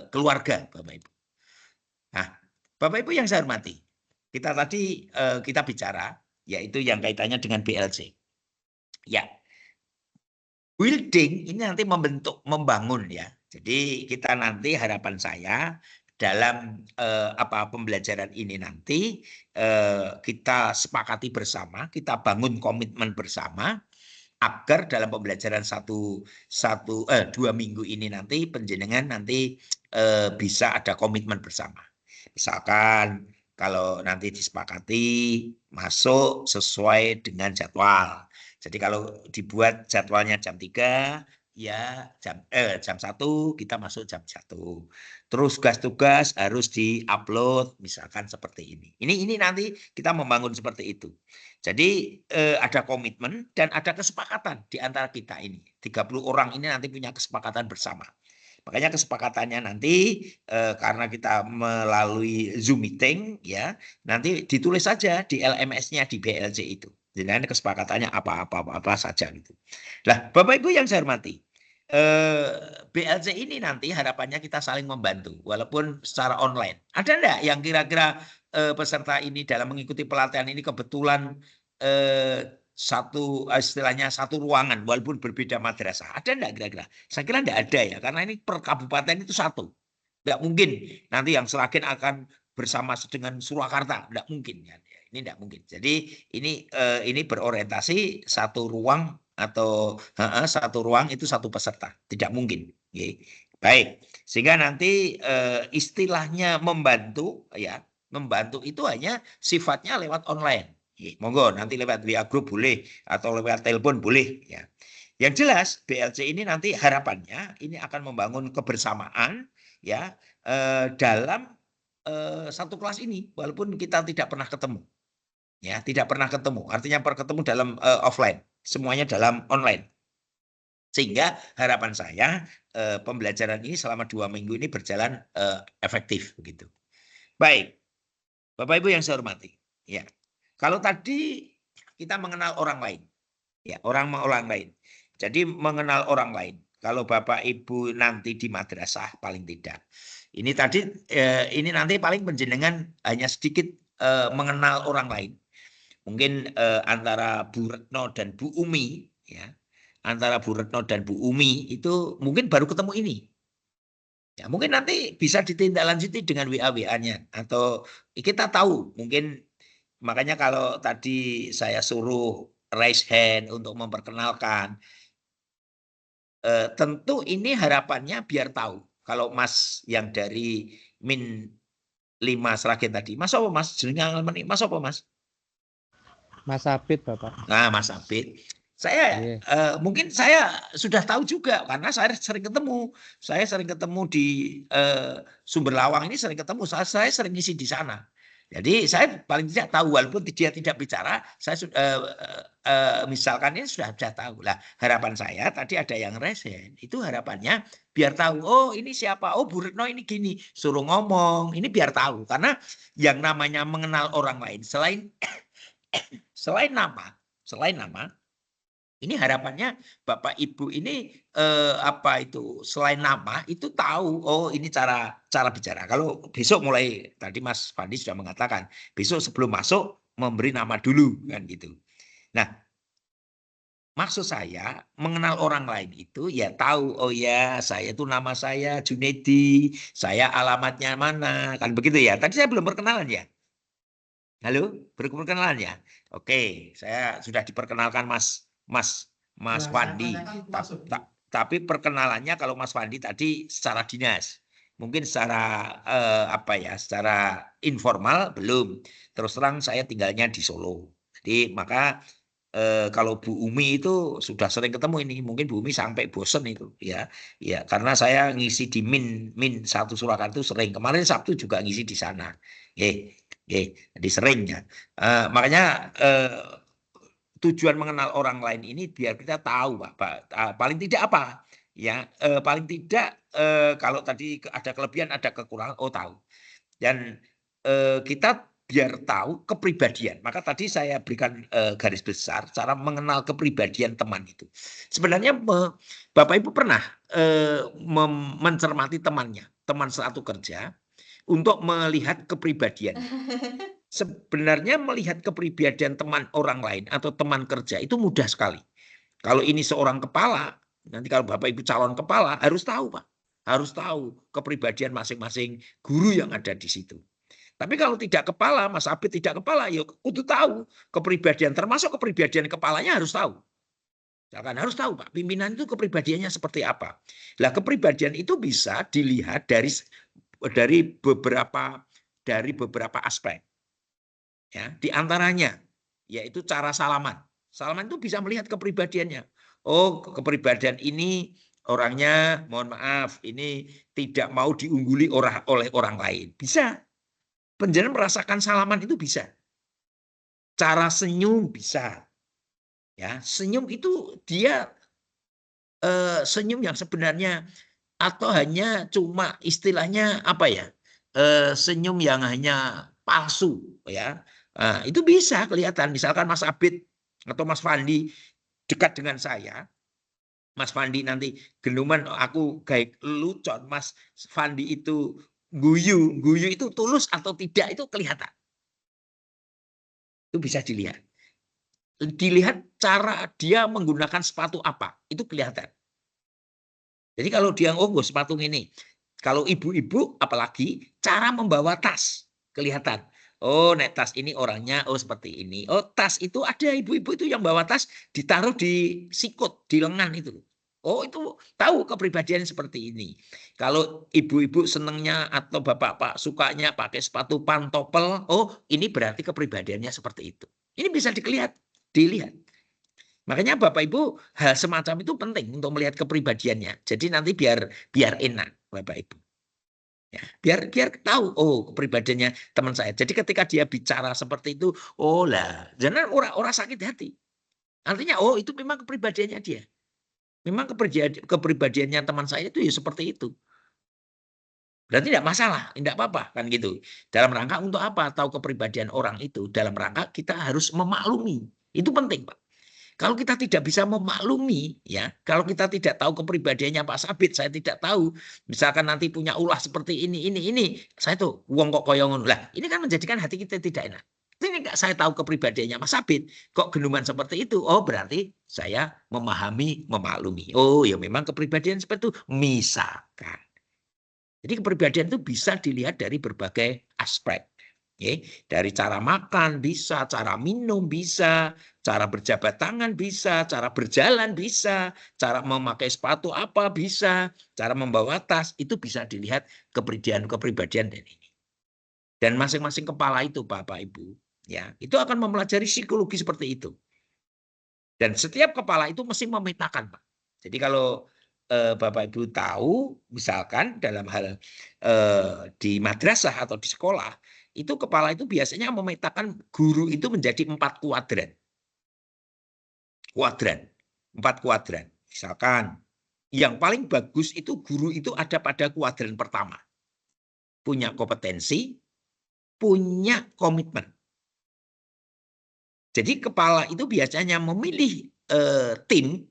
keluarga, Bapak Ibu. Nah, Bapak Ibu yang saya hormati, kita tadi kita bicara, yaitu yang kaitannya dengan BLC. Ya, building ini nanti membangun ya. Jadi kita nanti harapan saya dalam pembelajaran ini nanti kita sepakati bersama, kita bangun komitmen bersama agar dalam pembelajaran 2 minggu ini nanti penjenengan nanti bisa ada komitmen bersama. Misalkan kalau nanti disepakati masuk sesuai dengan jadwal. Jadi kalau dibuat jadwalnya jam 3, ya jam 1 kita masuk jam 1. Terus tugas-tugas harus di-upload misalkan seperti ini. Ini nanti kita membangun seperti itu. Jadi ada komitmen dan ada kesepakatan di antara kita ini. 30 orang ini nanti punya kesepakatan bersama. Makanya kesepakatannya nanti karena kita melalui Zoom meeting ya, nanti ditulis saja di LMS-nya di BLC itu. Jadi kesepakatannya apa saja gitu. Nah, Bapak Ibu yang saya hormati, BLC ini nanti harapannya kita saling membantu walaupun secara online. Ada enggak yang kira-kira peserta ini dalam mengikuti pelatihan ini kebetulan istilahnya satu ruangan walaupun berbeda madrasah? Ada enggak kira-kira? Saya kira enggak ada ya, karena ini per kabupaten itu satu. Enggak mungkin nanti yang Seragen akan bersama dengan Surakarta, enggak mungkin ya. Ini enggak mungkin. Jadi ini berorientasi satu ruang atau satu ruang itu satu peserta, tidak mungkin. Baik, sehingga nanti istilahnya membantu ya, membantu itu hanya sifatnya lewat online. Monggo nanti lewat WA group boleh atau lewat telepon boleh ya. Yang jelas BLC ini nanti harapannya ini akan membangun kebersamaan ya dalam satu kelas ini walaupun kita tidak pernah ketemu. Ya, tidak pernah ketemu. Artinya perketemu dalam offline, semuanya dalam online. Sehingga harapan saya pembelajaran ini selama 2 minggu ini berjalan efektif begitu. Baik, Bapak Ibu yang saya hormati. Ya, kalau tadi kita mengenal orang lain, ya orang lain. Jadi mengenal orang lain. Kalau Bapak Ibu nanti di madrasah paling tidak. Ini tadi ini nanti paling penjenengan hanya sedikit mengenal orang lain. Mungkin antara Bu Retno dan Bu Umi, ya. Antara Bu Retno dan Bu Umi itu mungkin baru ketemu ini. Ya, mungkin nanti bisa ditindaklanjuti dengan WA-WA-nya atau kita tahu mungkin makanya kalau tadi saya suruh raise hand untuk memperkenalkan tentu ini harapannya biar tahu kalau Mas yang dari min 5 Sragen tadi. Mas apa Mas? Jenengan Mas apa Mas? Mas Abid Bapak. Nah, Mas Abid. Saya mungkin saya sudah tahu juga karena saya sering ketemu. Saya sering ketemu di Sumber Lawang ini sering ketemu. Saya sering ngisi di sana. Jadi saya paling tidak tahu walaupun dia tidak bicara, saya misalkan ini sudah tahu. Lah harapan saya tadi ada yang resen. Itu harapannya biar tahu. Oh ini siapa? Oh Bu Retno ini gini. Suruh ngomong. Ini biar tahu karena yang namanya mengenal orang lain selain nama. Ini harapannya Bapak Ibu ini selain nama itu tahu oh ini cara bicara. Kalau besok mulai tadi Mas Fandi sudah mengatakan besok sebelum masuk memberi nama dulu kan gitu. Nah, maksud saya mengenal orang lain itu ya tahu oh ya saya itu nama saya Junedi, saya alamatnya mana kan begitu ya. Tadi saya belum perkenalan ya. Halo, berkenalan ya. Oke, saya sudah diperkenalkan Mas Fandi. Tapi perkenalannya kalau Mas Fandi tadi secara dinas. Mungkin secara secara informal belum. Terus terang saya tinggalnya di Solo. Jadi maka kalau Bu Umi itu sudah sering ketemu ini. Mungkin Bu Umi sampai bosen itu ya. Ya, karena saya ngisi di Min 1 Surakarta itu sering. Kemarin Sabtu juga ngisi di sana. Jadi sering ya. Makanya tujuan mengenal orang lain ini biar kita tahu Pak. Paling tidak apa ya paling tidak kalau tadi ada kelebihan ada kekurangan tahu dan kita biar tahu kepribadian. Maka tadi saya berikan garis besar cara mengenal kepribadian teman itu. Sebenarnya Bapak Ibu pernah mencermati teman satu kerja untuk melihat kepribadian. Sebenarnya melihat kepribadian teman orang lain atau teman kerja itu mudah sekali. Kalau ini seorang kepala, nanti kalau Bapak Ibu calon kepala harus tahu Pak. Harus tahu kepribadian masing-masing guru yang ada di situ. Tapi kalau tidak kepala, Mas Abid tidak kepala, ya kudu tahu kepribadian, termasuk kepribadian kepalanya harus tahu. Misalkan harus tahu Pak, pimpinan itu kepribadiannya seperti apa. Lah kepribadian itu bisa dilihat dari beberapa aspek. Ya, di antaranya yaitu cara salaman. Salaman itu bisa melihat kepribadiannya. Oh, kepribadian ini orangnya mohon maaf, ini tidak mau diungguli oleh orang lain. Bisa. Penjenengan merasakan salaman itu bisa. Cara senyum bisa. Ya, senyum itu dia senyum yang sebenarnya atau hanya cuma istilahnya apa ya? Senyum yang hanya palsu ya. Nah, itu bisa kelihatan misalkan Mas Abid atau Mas Fandi dekat dengan saya. Mas Fandi nanti genuman aku kayak lucon, Mas Fandi itu guyu itu tulus atau tidak itu kelihatan. Itu bisa dilihat. Dilihat cara dia menggunakan sepatu apa, itu kelihatan. Jadi kalau dia sepatu ini, kalau ibu-ibu apalagi cara membawa tas kelihatan. Oh, nek tas ini orangnya seperti ini. Oh, tas itu ada ibu-ibu itu yang bawa tas ditaruh di sikut, di lengan itu. Oh, itu tahu kepribadian seperti ini. Kalau ibu-ibu senengnya atau bapak-bapak sukanya pakai sepatu pantopel, oh, ini berarti kepribadiannya seperti itu. Ini bisa dilihat. Makanya Bapak Ibu hal semacam itu penting untuk melihat kepribadiannya. Jadi nanti biar enak Bapak Ibu. Ya, biar tahu kepribadiannya teman saya. Jadi ketika dia bicara seperti itu, jangan orang sakit hati. Artinya itu memang kepribadiannya dia. memang kepribadiannya teman saya itu ya seperti itu. Berarti tidak masalah, tidak apa-apa kan gitu. Dalam rangka untuk apa? Tahu kepribadian orang itu. Dalam rangka kita harus memaklumi. Itu penting, Pak. Kalau kita tidak bisa memaklumi, ya, kalau kita tidak tahu kepribadiannya Pak Sabit, saya tidak tahu. Misalkan nanti punya ulah seperti ini, saya tuh wong kok koyongon lah. Ini kan menjadikan hati kita tidak enak. Ini nggak saya tahu kepribadiannya Mas Sabit, kok genuman seperti itu. Oh, berarti saya memahami, memaklumi. Oh, ya memang kepribadian seperti itu. Misalkan. Jadi kepribadian itu bisa dilihat dari berbagai aspek. Ya, dari cara makan bisa, cara minum bisa, cara berjabat tangan bisa, cara berjalan bisa, cara memakai sepatu apa bisa, cara membawa tas, itu bisa dilihat kepribadian dan ini. Dan masing-masing kepala itu Bapak Ibu, ya, itu akan mempelajari psikologi seperti itu. Dan setiap kepala itu mesti memetakan, Pak. Jadi kalau Bapak Ibu tahu, misalkan dalam hal di madrasah atau di sekolah, itu kepala itu biasanya memetakan guru itu menjadi 4 kuadran. 4 kuadran. Misalkan yang paling bagus itu guru itu ada pada kuadran pertama. Punya kompetensi, punya komitmen. Jadi kepala itu biasanya memilih tim,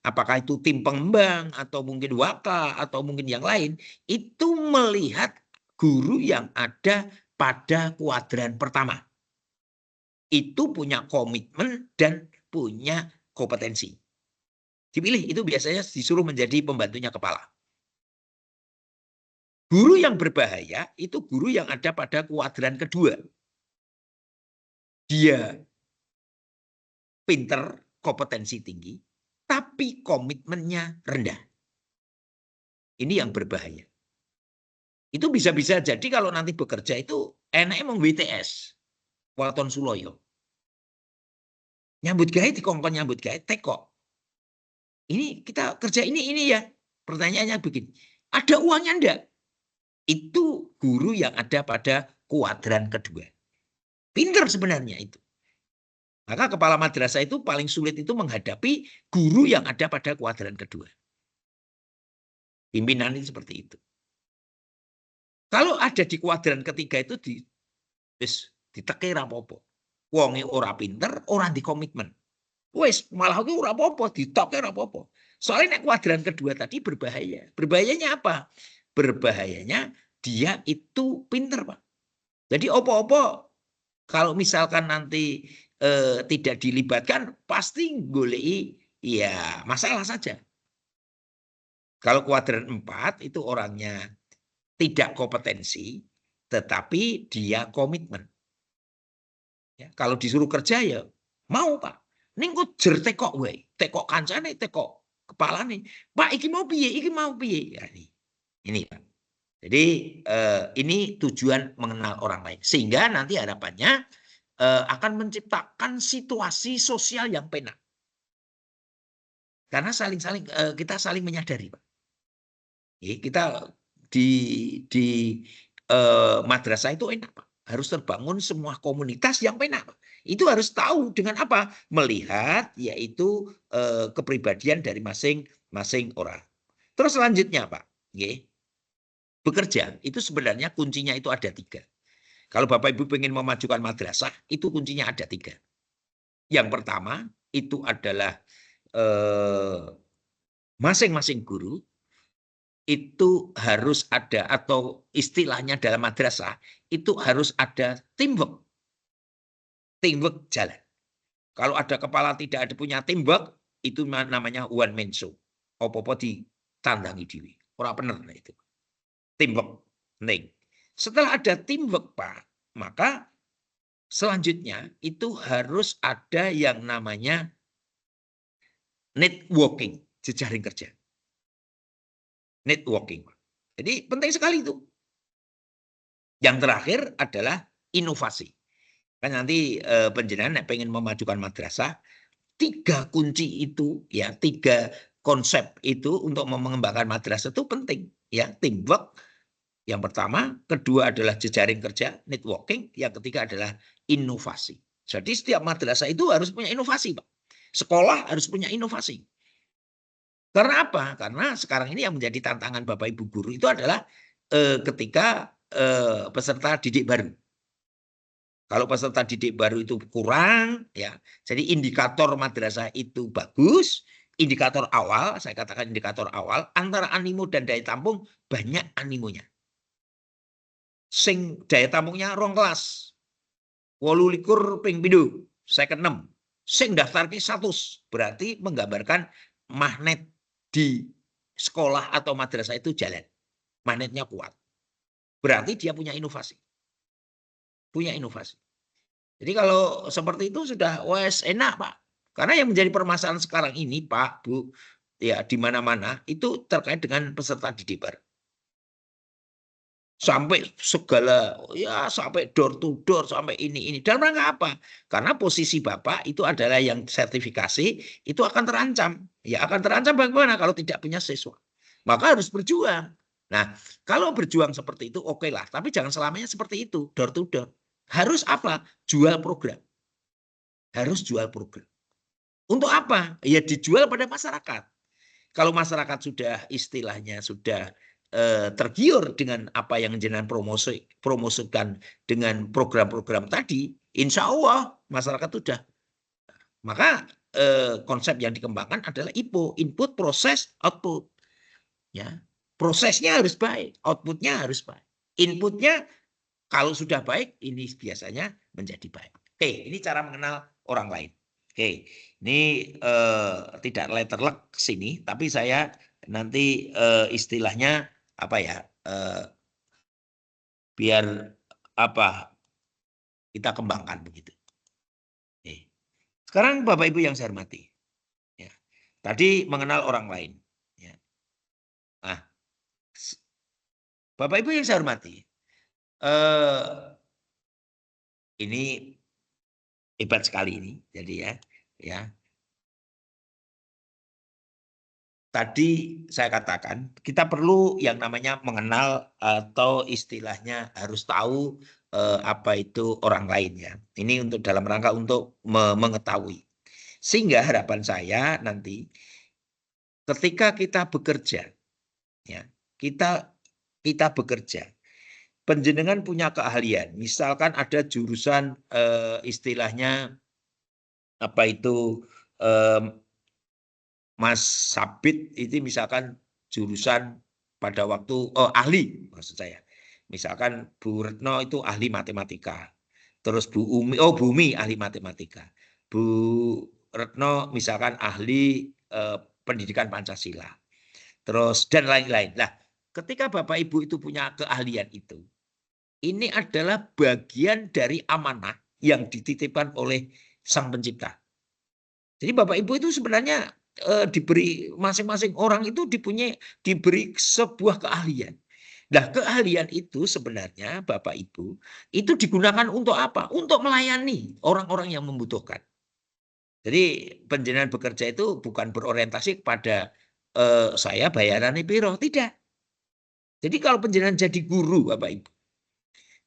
apakah itu tim pengembang atau mungkin waka atau mungkin yang lain, itu melihat guru yang ada pada kuadran pertama. Itu punya komitmen dan punya kompetensi. Dipilih, itu biasanya disuruh menjadi pembantunya kepala. Guru yang berbahaya itu guru yang ada pada kuadran kedua. Dia pinter, kompetensi tinggi, tapi komitmennya rendah. Ini yang berbahaya. Itu bisa-bisa jadi kalau nanti bekerja itu enaknya mau WTS. Waton Suloyo. Nyambut gawe dikongkon nyambut gawe teko. Ini kita kerja ini ya. Pertanyaannya begini. Ada uangnya enggak? Itu guru yang ada pada kuadran kedua. Pinter sebenarnya itu. Maka kepala madrasah itu paling sulit itu menghadapi guru yang ada pada kuadran kedua. Pimpinan itu seperti itu. Kalau ada di kuadran ketiga itu diteke rapopo. Wonge ora pinter, ora di komitmen. Wes malah aku ora apa-apa, ditoke ora apa-apa. Soalnya nek kuadran kedua tadi berbahaya. Berbahayanya apa? Berbahayanya dia itu pinter, Pak. Jadi apa-apa kalau misalkan nanti tidak dilibatkan pasti golei ya masalah saja. Kalau kuadran 4 itu orangnya tidak kompetensi, tetapi dia komitmen. Ya, kalau disuruh kerja ya mau Pak. Ning kok jer tekok wae, tekok kancane, tekok kepalane. Pak iki mau piye? Iki mau piye? Ya, ini Pak. Jadi ini tujuan mengenal orang lain. Sehingga nanti harapannya akan menciptakan situasi sosial yang penak. Karena kita saling menyadari Pak. Kita di madrasah itu enak Pak. Harus terbangun semua komunitas yang enak Pak. Itu harus tahu dengan apa? Melihat yaitu kepribadian dari masing-masing orang. Terus selanjutnya Pak, bekerja itu sebenarnya kuncinya itu ada 3. Kalau Bapak Ibu ingin memajukan madrasah, itu kuncinya ada 3. Yang pertama itu adalah masing-masing guru itu harus ada, atau istilahnya dalam madrasah itu harus ada teamwork. Teamwork jalan. Kalau ada kepala tidak ada punya teamwork, itu namanya one man show. Apa-apa ditandangi diri. Orang bener itu. Teamwork. Setelah ada teamwork Pak, maka selanjutnya itu harus ada yang namanya networking, jejaring kerja. Networking. Jadi penting sekali itu. Yang terakhir adalah inovasi. Kan nanti penjenengan pengen memajukan madrasah, 3 kunci itu ya, 3 konsep itu untuk mengembangkan madrasah itu penting ya. Teamwork yang pertama, kedua adalah jejaring kerja, networking, yang ketiga adalah inovasi. Jadi setiap madrasah itu harus punya inovasi Pak. Sekolah harus punya inovasi. Karena apa? Karena sekarang ini yang menjadi tantangan Bapak Ibu guru itu adalah ketika peserta didik baru. Kalau peserta didik baru itu kurang, ya, jadi indikator madrasah itu bagus, indikator awal, saya katakan indikator awal, antara animo dan daya tampung banyak animonya. Sing daya tampungnya rong kelas, 28 ping pindho, 56. Sing daftarke 100, berarti menggambarkan magnet di sekolah atau madrasah itu jalan. Magnetnya kuat. Berarti dia punya inovasi. Punya inovasi. Jadi kalau seperti itu sudah wes enak, Pak. Karena yang menjadi permasalahan sekarang ini, Pak, Bu, ya di mana-mana itu terkait dengan peserta didik baru. Sampai segala, ya sampai door to door, sampai ini. Dalam rangka apa? Karena posisi Bapak itu adalah yang sertifikasi, itu akan terancam. Ya akan terancam bagaimana kalau tidak punya siswa. Maka harus berjuang. Nah, kalau berjuang seperti itu oke lah. Tapi jangan selamanya seperti itu, door to door. Harus apa? Jual program. Harus jual program. Untuk apa? Ya dijual pada masyarakat. Kalau masyarakat sudah istilahnya sudah tergiur dengan apa yang jenengan promosikan dengan program-program tadi, insya Allah masyarakat sudah. Maka konsep yang dikembangkan adalah IPO, input, proses, output. Ya, prosesnya harus baik, outputnya harus baik. Inputnya kalau sudah baik, ini biasanya menjadi baik. Oke, ini cara mengenal orang lain. Oke, ini tidak letterlek sini, tapi saya nanti istilahnya apa ya, biar apa kita kembangkan begitu. Oke. Sekarang Bapak Ibu yang saya hormati, ya, tadi mengenal orang lain. Ya. Nah, Bapak Ibu yang saya hormati, ini hebat sekali ini, jadi ya. Tadi saya katakan kita perlu yang namanya mengenal atau istilahnya harus tahu apa itu orang lain ya. Ini untuk dalam rangka untuk mengetahui. Sehingga harapan saya nanti ketika kita bekerja ya, kita bekerja, penjenengan punya keahlian. Misalkan ada jurusan istilahnya apa itu Mas Sabit itu misalkan jurusan pada waktu ahli maksud saya. Misalkan Bu Retno itu ahli matematika. Terus Bu Umi ahli matematika. Bu Retno misalkan ahli pendidikan Pancasila. Terus dan lain-lain. Nah, ketika Bapak Ibu itu punya keahlian itu, ini adalah bagian dari amanah yang dititipkan oleh Sang Pencipta. Jadi Bapak Ibu itu sebenarnya diberi masing-masing orang itu diberi sebuah keahlian. Nah, keahlian itu sebenarnya Bapak Ibu itu digunakan untuk apa? Untuk melayani orang-orang yang membutuhkan. Jadi penjenengan bekerja itu bukan berorientasi kepada saya bayarannya piro, tidak. Jadi kalau penjenengan jadi guru Bapak Ibu,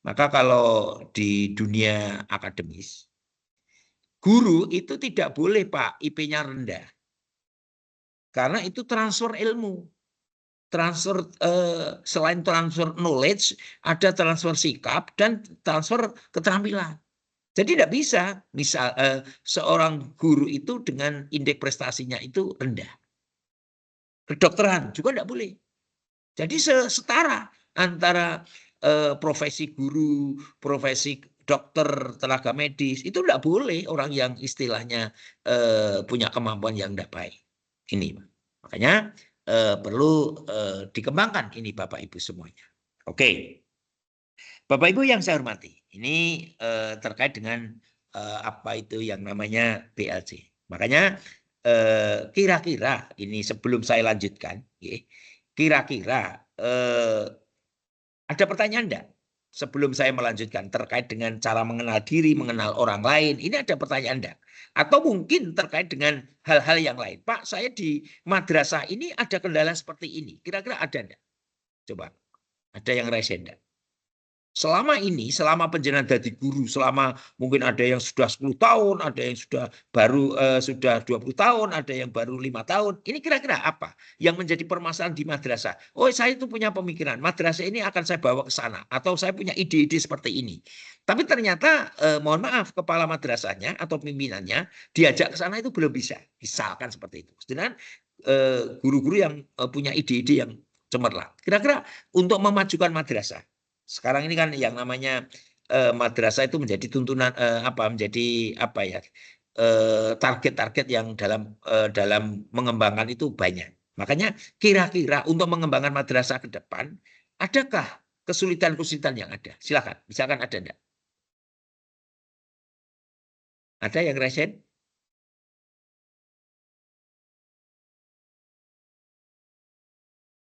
maka kalau di dunia akademis, guru itu tidak boleh Pak IP-nya rendah. Karena itu transfer ilmu. Transfer selain transfer knowledge, ada transfer sikap dan transfer keterampilan. Jadi tidak bisa misal seorang guru itu dengan indeks prestasinya itu rendah. Kedokteran juga tidak boleh. Jadi setara antara profesi guru, profesi dokter, tenaga medis, itu tidak boleh orang yang istilahnya punya kemampuan yang tidak baik. Ini makanya perlu dikembangkan ini Bapak Ibu semuanya. Oke, Bapak Ibu yang saya hormati, ini terkait dengan apa itu yang namanya BLC. Makanya kira-kira ini sebelum saya lanjutkan, kira-kira ada pertanyaan enggak? Sebelum saya melanjutkan terkait dengan cara mengenal diri, mengenal orang lain, ini ada pertanyaan enggak? Atau mungkin terkait dengan hal-hal yang lain. Pak, saya di madrasah ini ada kendala seperti ini. Kira-kira ada enggak? Coba, ada yang rese enggak? Selama ini, selama penjenengan jadi guru, selama mungkin ada yang sudah 10 tahun, ada yang sudah baru sudah 20 tahun, ada yang baru 5 tahun. Ini kira-kira apa yang menjadi permasalahan di madrasah? Oh, saya itu punya pemikiran, madrasah ini akan saya bawa ke sana, atau saya punya ide-ide seperti ini. Tapi ternyata, mohon maaf, kepala madrasahnya atau pimpinannya diajak ke sana itu belum bisa. Misalkan seperti itu. Sedangkan guru-guru yang punya ide-ide yang cemerlang. Kira-kira untuk memajukan madrasah, sekarang ini kan yang namanya madrasah itu menjadi tuntunan menjadi apa ya, target-target yang dalam mengembangkan itu banyak. Makanya kira-kira untuk mengembangkan madrasah ke depan, adakah kesulitan-kesulitan yang ada? Silakan, misalkan ada enggak? Ada yang resen?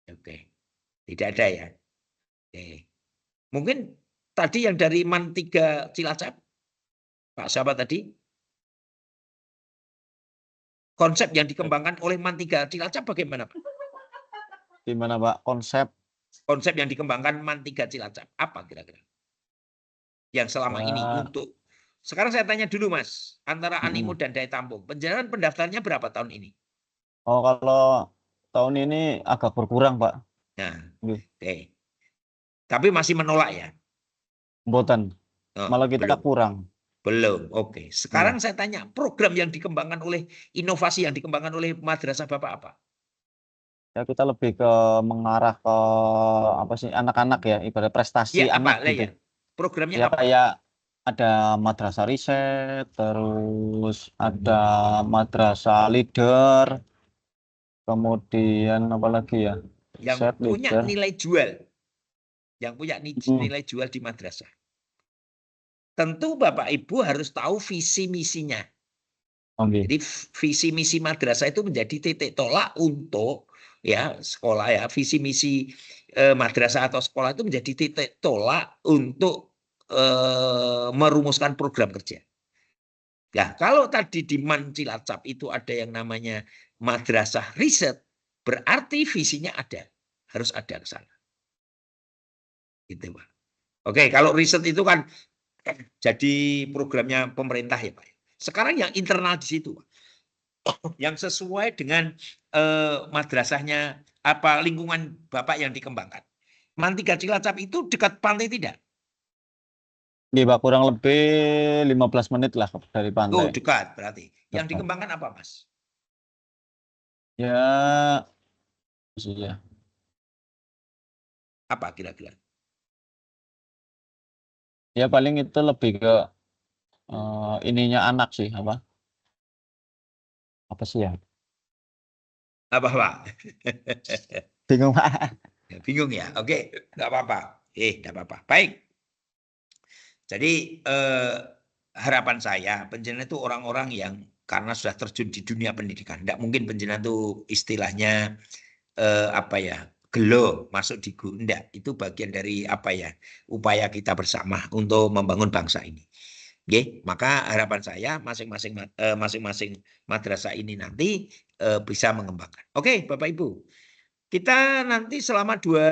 Oke, tidak ada ya. Oke. Mungkin tadi yang dari MAN 3 Cilacap, Pak siapa tadi? Konsep yang dikembangkan oleh MAN 3 Cilacap bagaimana, Pak? Gimana, Pak? Konsep yang dikembangkan MAN 3 Cilacap, apa kira-kira? Yang selama ini untuk, sekarang saya tanya dulu Mas, antara animo dan daya tampung, penjelasan pendaftarnya berapa tahun ini? Oh, kalau tahun ini agak berkurang, Pak. Nah, oke. Tapi masih menolak ya? Mboten. Malah kita belum. kurang. Belum, oke. Sekarang saya tanya, program yang dikembangkan oleh, inovasi yang dikembangkan oleh madrasah Bapak apa? Ya kita lebih ke mengarah ke apa sih, anak-anak ya, ibarat prestasi Ya, anak apa? gitu. Ya. Programnya Ya apa? kayak ada madrasah riset, terus ada madrasah leader, kemudian apa lagi ya? Yang Riset, punya leader. nilai jual. Yang punya nilai jual di madrasah. Tentu Bapak Ibu harus tahu visi misinya. Jadi visi misi madrasah itu menjadi titik tolak untuk ya sekolah ya, visi misi madrasah atau sekolah itu menjadi titik tolak untuk merumuskan program kerja. Ya, kalau tadi di MAN Cilacap itu ada yang namanya madrasah riset, berarti visinya ada, harus ada ke sana. Gitu, Pak. Oke, kalau riset itu kan jadi programnya pemerintah ya, Pak. Sekarang yang internal di situ, Pak. Yang sesuai dengan madrasahnya, apa lingkungan Bapak yang dikembangkan. MAN 3 Cilacap itu dekat pantai tidak? Iya, Pak, kurang lebih 15 menit lah dari pantai. Oh, dekat berarti. Yang dikembangkan apa, Mas? Ya, ya. Apa kira-kira? Ya paling itu lebih ke ininya anak sih, apa sih ya? Apa, Pak? Bingung, Pak. Bingung ya? Oke, nggak apa-apa. Nggak apa-apa. Baik. Jadi harapan saya, penjenengan itu orang-orang yang karena sudah terjun di dunia pendidikan. Tidak mungkin penjenengan itu istilahnya apa ya, gelo masuk di enggak. Itu bagian dari apa ya, upaya kita bersama untuk membangun bangsa ini. Oke, maka harapan saya masing-masing madrasah ini nanti bisa mengembangkan. Oke, Bapak Ibu, kita nanti selama dua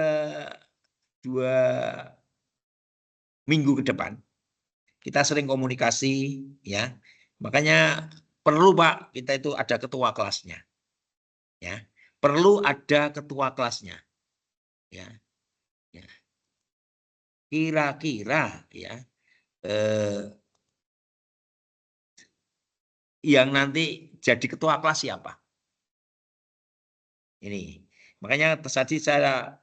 minggu ke depan kita sering komunikasi ya. Makanya perlu Pak, kita itu ada ketua kelasnya. Ya. Perlu ada ketua kelasnya. Ya. Ya. Kira-kira ya yang nanti jadi ketua kelas siapa? Ini. Makanya tadi saya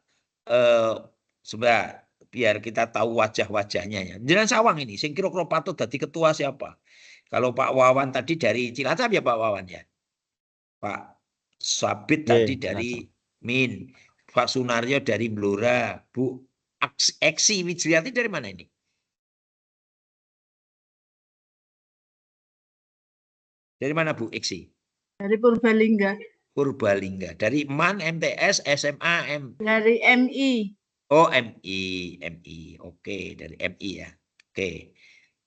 sebenarnya biar kita tahu wajah-wajahnya ya. Jangan sawang ini, sing kira-kira patut jadi ketua siapa? Kalau Pak Wawan tadi dari Cilacap ya Pak Wawan ya. Pak Sabit tadi dari Min, Pak Sunaryo dari Blora, Bu Eksi Wijriati dari mana ini? Dari mana Bu Eksi? Dari Purbalingga. Purbalingga. Dari MAN, MTS, SMA, Dari MI. Oh, MI. Oke, dari MI ya. Oke.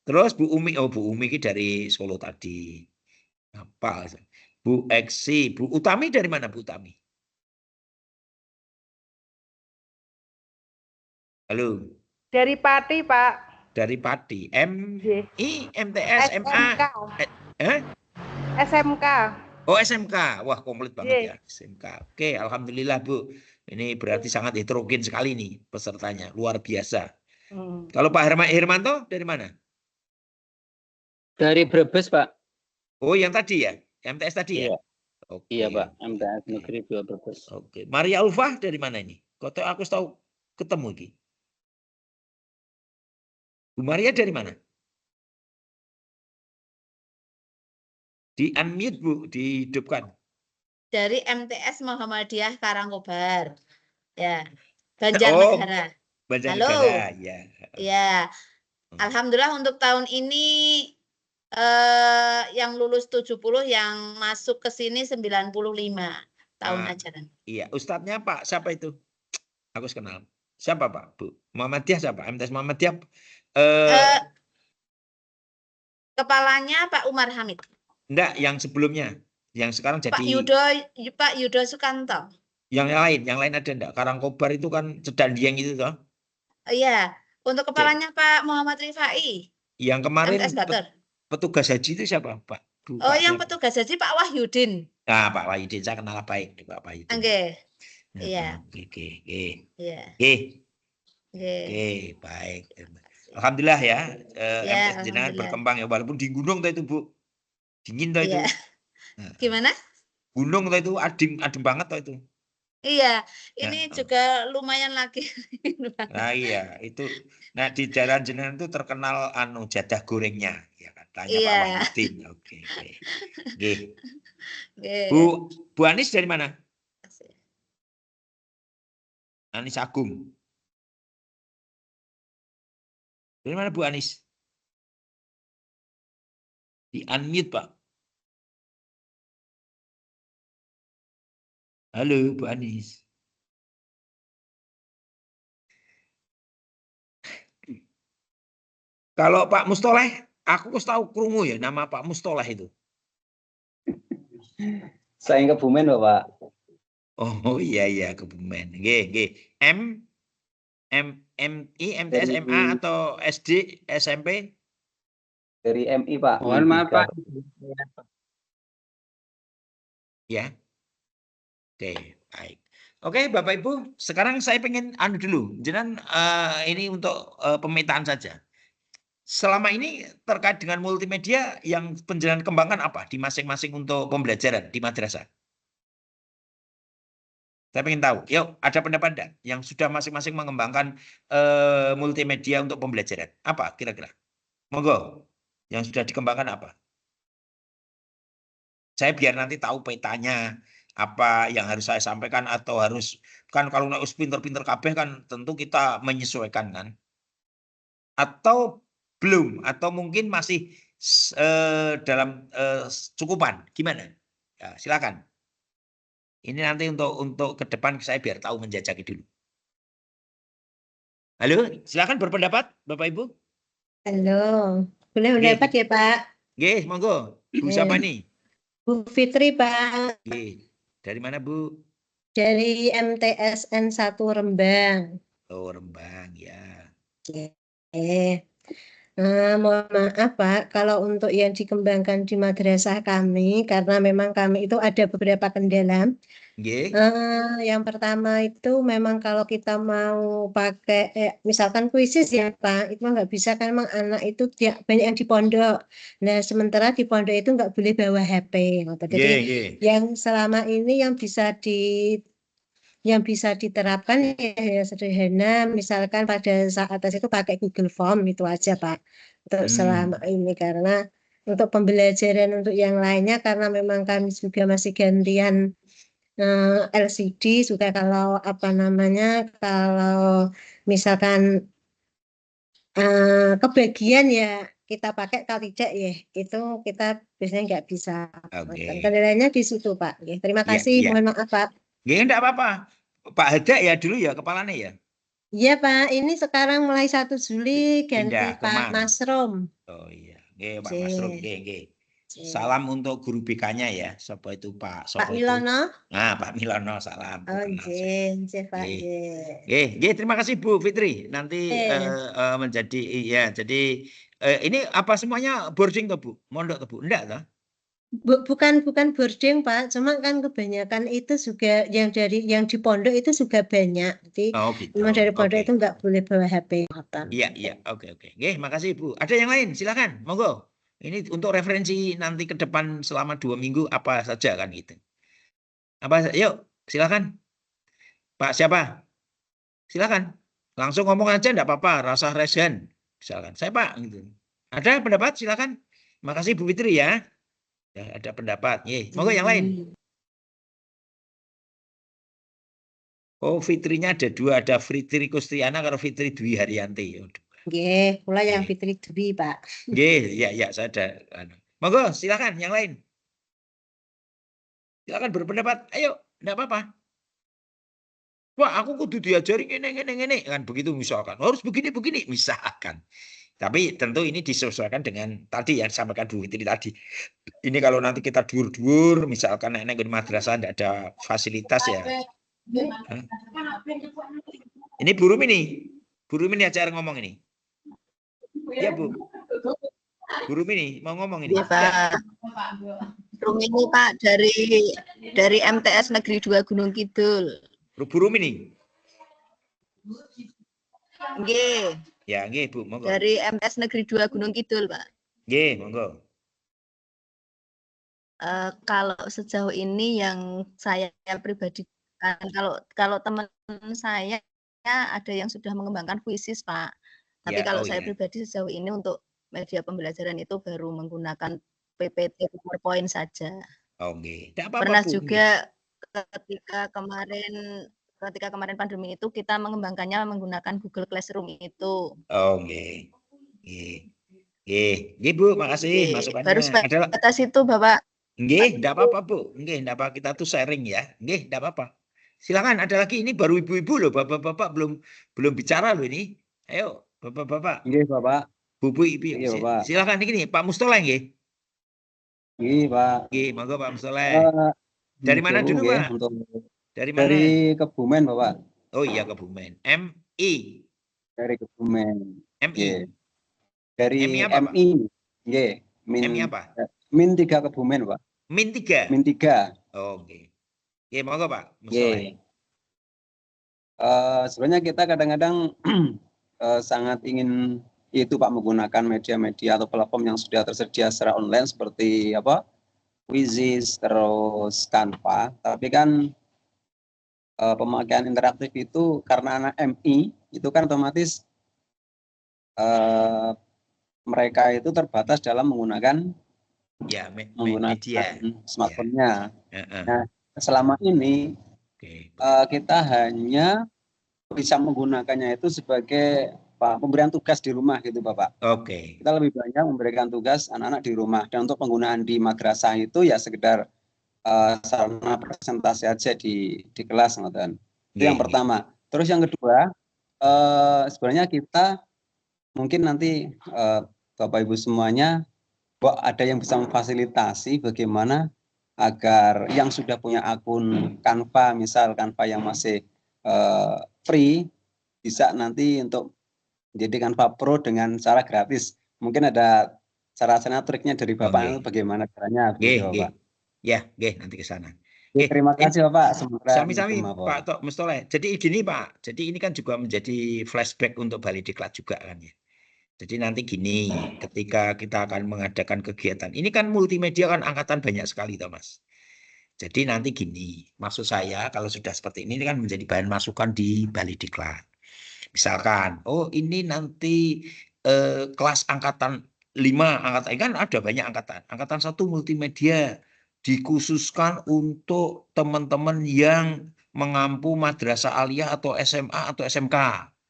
Terus Bu Umi, Bu Umi ini dari Solo tadi. Apa? Bu Eksi, Bu Utami dari mana Bu Utami? Halo. Dari Pati, Pak. Dari Pati. MI, MTS, SMK. MA. SMK. Oh, SMK. Wah, komplit banget ya. SMK. Oke, alhamdulillah, Bu. Ini berarti sangat heterogen sekali nih pesertanya. Luar biasa. Kalau Pak Hermanto dari mana? Dari Brebes, Pak. Oh, yang tadi ya? MTS tadi ya? Iya. Oke. Iya, Pak. MTS Negeri 2 Brebes. Oke. Maria Ulfa dari mana ini? Kok aku tahu ketemu lagi. Bu Maria dari mana? Di unmute, Bu, dihidupkan. Dari MTS Muhammadiyah Karangkobar. Ya. Banjarnegara. Banjarnegara, ya. Ya. Alhamdulillah untuk tahun ini yang lulus 70, yang masuk ke sini 95 tahun ajaran. Iya, ustadznya Pak siapa itu? Aku kenal. Siapa Pak? Bu Muhammadiyah siapa? MTS Muhammadiyah. Kepalanya Pak Umar Hamid. Enggak, yang sebelumnya. Yang sekarang jadi Pak Yudo Sukanto. Yang lain ada enggak? Karangkobar itu kan Cedandieng itu toh? Iya, untuk kepalanya Pak Muhammad Rifai. Yang kemarin petugas haji itu siapa, Pak? Oh, yang petugas haji Pak Wahyudin. Nah, Pak Wahyudin saya kenal baik, Pak Wahyudin. Oke. Iya. Oke. Iya. Oke, baik. Alhamdulillah ya, MTS jenengan berkembang ya, walaupun di gunung tuh itu, Bu. Dingin tuh itu. Gimana? Gunung tuh itu adem banget tuh itu. Iya, ini juga lumayan lagi. Nah iya, itu. Nah di jalan jenengan itu terkenal jadah gorengnya, ya kan? Tanya Pak Wahyudin. Oke. Bu Anis dari mana? Anis Agung. Dari mana Bu Anis? Di unmute, Pak. Halo, Bu Anis. Kalau Pak Mustoleh, aku tahu krungu ya nama Pak Mustoleh itu. Saya Kebumen, Pak. Oh iya Kebumen. G. MI, MTS, MA atau SD, SMP? Dari MI, Pak. Mohon maaf, Pak. Ya. Oke, baik. Oke, Bapak Ibu, sekarang saya pengen dulu. Jangan ini untuk pemetaan saja. Selama ini terkait dengan multimedia yang penjenengan kembangkan apa di masing-masing untuk pembelajaran di madrasah? Saya ingin tahu. Yuk, ada pendapat enggak yang sudah masing-masing mengembangkan multimedia untuk pembelajaran? Apa kira-kira? Monggo. Yang sudah dikembangkan apa? Saya biar nanti tahu petanya apa yang harus saya sampaikan atau harus kan kalau harus pinter-pinter kabeh kan tentu kita menyesuaikan kan. Atau belum atau mungkin masih dalam cukupan. Gimana? Ya, silakan. Ini nanti untuk ke depan saya biar tahu menjajaki dulu. Halo, silakan berpendapat Bapak Ibu. Halo, boleh mendapat ya Pak? Nggih, monggo. Bu siapa nih? Bu Fitri Pak. Nggih. Dari mana Bu? Dari MTSN 1 Rembang. Oh, Rembang ya. Mohon maaf Pak, kalau untuk yang dikembangkan di madrasah kami, karena memang kami itu ada beberapa kendala. Yang pertama itu memang kalau kita mau pakai, misalkan kuisis ya Pak, itu nggak bisa kan memang anak itu banyak yang di pondok. Nah sementara di pondok itu nggak boleh bawa HP. Jadi yang selama ini yang bisa diterapkan ya sederhana, misalkan pada saat itu pakai Google Form itu aja Pak untuk selama ini, karena untuk pembelajaran untuk yang lainnya karena memang kami juga masih gantian LCD juga kalau kalau misalkan kebagian ya kita pakai, kalau tidak ya itu kita biasanya nggak bisa. Kendalanya di situ Pak. Terima kasih, mohon maaf Pak. Enggak apa-apa. Pak Hada ya dulu ya kepalanya ya? Iya Pak, ini sekarang mulai 1 Juli ganti Pak Masrum. Oh iya, Pak Masrum, Salam untuk guru BK-nya ya. Siapa itu Pak? Pak Milono. Nah, Pak Milono salam. Terima kasih Bu Fitri. Nanti menjadi ya. Jadi ini apa semuanya boarding toh Bu? Mondok toh Bu? Enggak toh? Bukan boarding Pak, cuma kan kebanyakan itu juga yang di pondok itu juga banyak. Jadi gitu. memang dari pondok itu nggak boleh bawa HP. Iya, oke. Makasih Bu. Ada yang lain? Silakan, monggo. Ini untuk referensi nanti ke depan selama 2 minggu apa saja kan gitu. Apa? Yuk, silakan. Pak siapa? Silakan. Langsung ngomong aja enggak apa-apa, rasa resen. Silakan. Saya Pak gitu. Ada pendapat? Silakan. Makasih Bu Fitri ya. Ya, ada pendapat. Monggo yang lain. Oh, Fitrinya ada 2, ada Fitri Kustriana karo Fitri Dwi Haryanti. Nggih, kula yang Fitri Dwi, Pak. Nggih, ya saya ada. Monggo, silakan yang lain. Silakan berpendapat. Ayo, enggak apa-apa. Wah, aku kudu diajari ngene kan begitu misalkan. Harus begini misalkan. Tapi tentu ini disesuaikan dengan tadi yang disampaikan Bu Fitri tadi. Ini kalau nanti kita dur-dur, misalkan di madrasah tidak ada fasilitas ya. Ini Bu Rumi ajar ngomong ini. Ya Bu. Bu Rumi mau ngomong ini. Ya, Pak. Rumi ini Pak dari MTS Negeri 2 Gunung Kidul. Bu Rumi. Nggih. Ya, nggih Bu, monggo. Dari MTS Negeri 2 Gunung Kidul, Pak. Nggih, monggo. Kalau sejauh ini yang saya pribadi kalau teman saya ada yang sudah mengembangkan kuisis, Pak. Tapi kalau saya pribadi sejauh ini untuk media pembelajaran itu baru menggunakan PPT PowerPoint saja. Oke. Pernah juga ketika kemarin pandemi itu kita mengembangkannya menggunakan Google Classroom itu. Oke. Nggih Bu, makasih masukannya. Baru sebatas itu Bapak. Nggih, enggak apa-apa Bu. Nggih, enggak apa, kita tuh sharing ya. Nggih, enggak apa-apa. Silakan, ada lagi, ini baru ibu-ibu loh, bapak-bapak belum bicara loh ini. Ayo, bapak-bapak. Nggih, Bapak. Bu ibu. Silakan ini Pak Mustoleh nggih. Nggih, Pak. Nggih, monggo Pak Mustoleh. Dari mana dulu, Pak? Dari mana? Dari Kebumen, Bapak. Oh iya, Kebumen. MI. Dari Kebumen. MI. Dari MI apa, Pak? MI. Nggih. MI apa? Min 3 Kebumen, Pak. Min 3. Min 3. Oh, oke. Nggih, monggo Pak Mustoleh. Sebenarnya kita kadang-kadang sangat ingin itu Pak menggunakan media-media atau platform yang sudah tersedia secara online seperti Quizizz, terus Canva. Tapi kan pemakaian interaktif itu karena anak MI itu kan otomatis mereka itu terbatas dalam menggunakan media smartphone-nya. Nah, selama ini kita hanya bisa menggunakannya itu sebagai pemberian tugas di rumah gitu Bapak. Oke. Kita lebih banyak memberikan tugas anak-anak di rumah, dan untuk penggunaan di madrasah itu ya sekedar sarana presentasi aja di kelas ngoten. Itu yang pertama. Terus yang kedua, sebenarnya kita mungkin nanti Bapak Ibu semuanya ada yang bisa memfasilitasi bagaimana agar yang sudah punya akun Canva, misal Canva yang masih free, bisa nanti untuk menjadi Canva Pro dengan cara gratis. Mungkin ada cara-cara triknya dari Bapak, bagaimana caranya? Bapak. Ya, nanti ke sana. Terima kasih Bapak. Sami-sami Pak Tok Mustoleh. Jadi gini Pak, jadi ini kan juga menjadi flashback untuk Balidiklat juga kan ya. Jadi nanti gini, ketika kita akan mengadakan kegiatan, ini kan multimedia kan angkatan banyak sekali Thomas. Jadi nanti gini, maksud saya kalau sudah seperti ini kan menjadi bahan masukan di Balidiklat. Misalkan, oh ini nanti kelas angkatan 5, angkatan kan ada banyak angkatan. Angkatan 1 multimedia dikhususkan untuk teman-teman yang mengampu madrasah aliyah atau SMA atau SMK.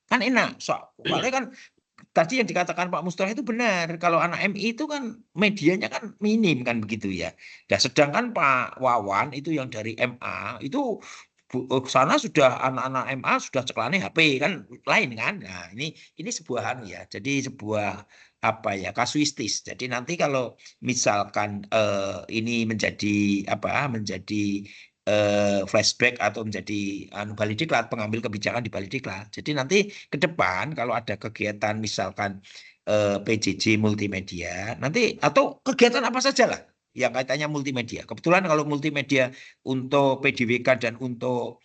Kan enak. Soalnya kan tadi yang dikatakan Pak Mustoleh itu benar. Kalau anak MI itu kan medianya kan minim kan begitu ya. Nah, sedangkan Pak Wawan itu yang dari MA itu sana sudah anak-anak MA sudah ceklane HP kan lain kan. Nah, ini sebuah ya. Jadi sebuah apa ya kasuistis. Jadi nanti kalau misalkan ini menjadi menjadi flashback atau menjadi Balidiklat, pengambil kebijakan di Balidiklat. Jadi nanti ke depan kalau ada kegiatan misalkan PJJ multimedia nanti atau kegiatan apa saja lah yang kaitannya multimedia. Kebetulan kalau multimedia untuk PDWK dan untuk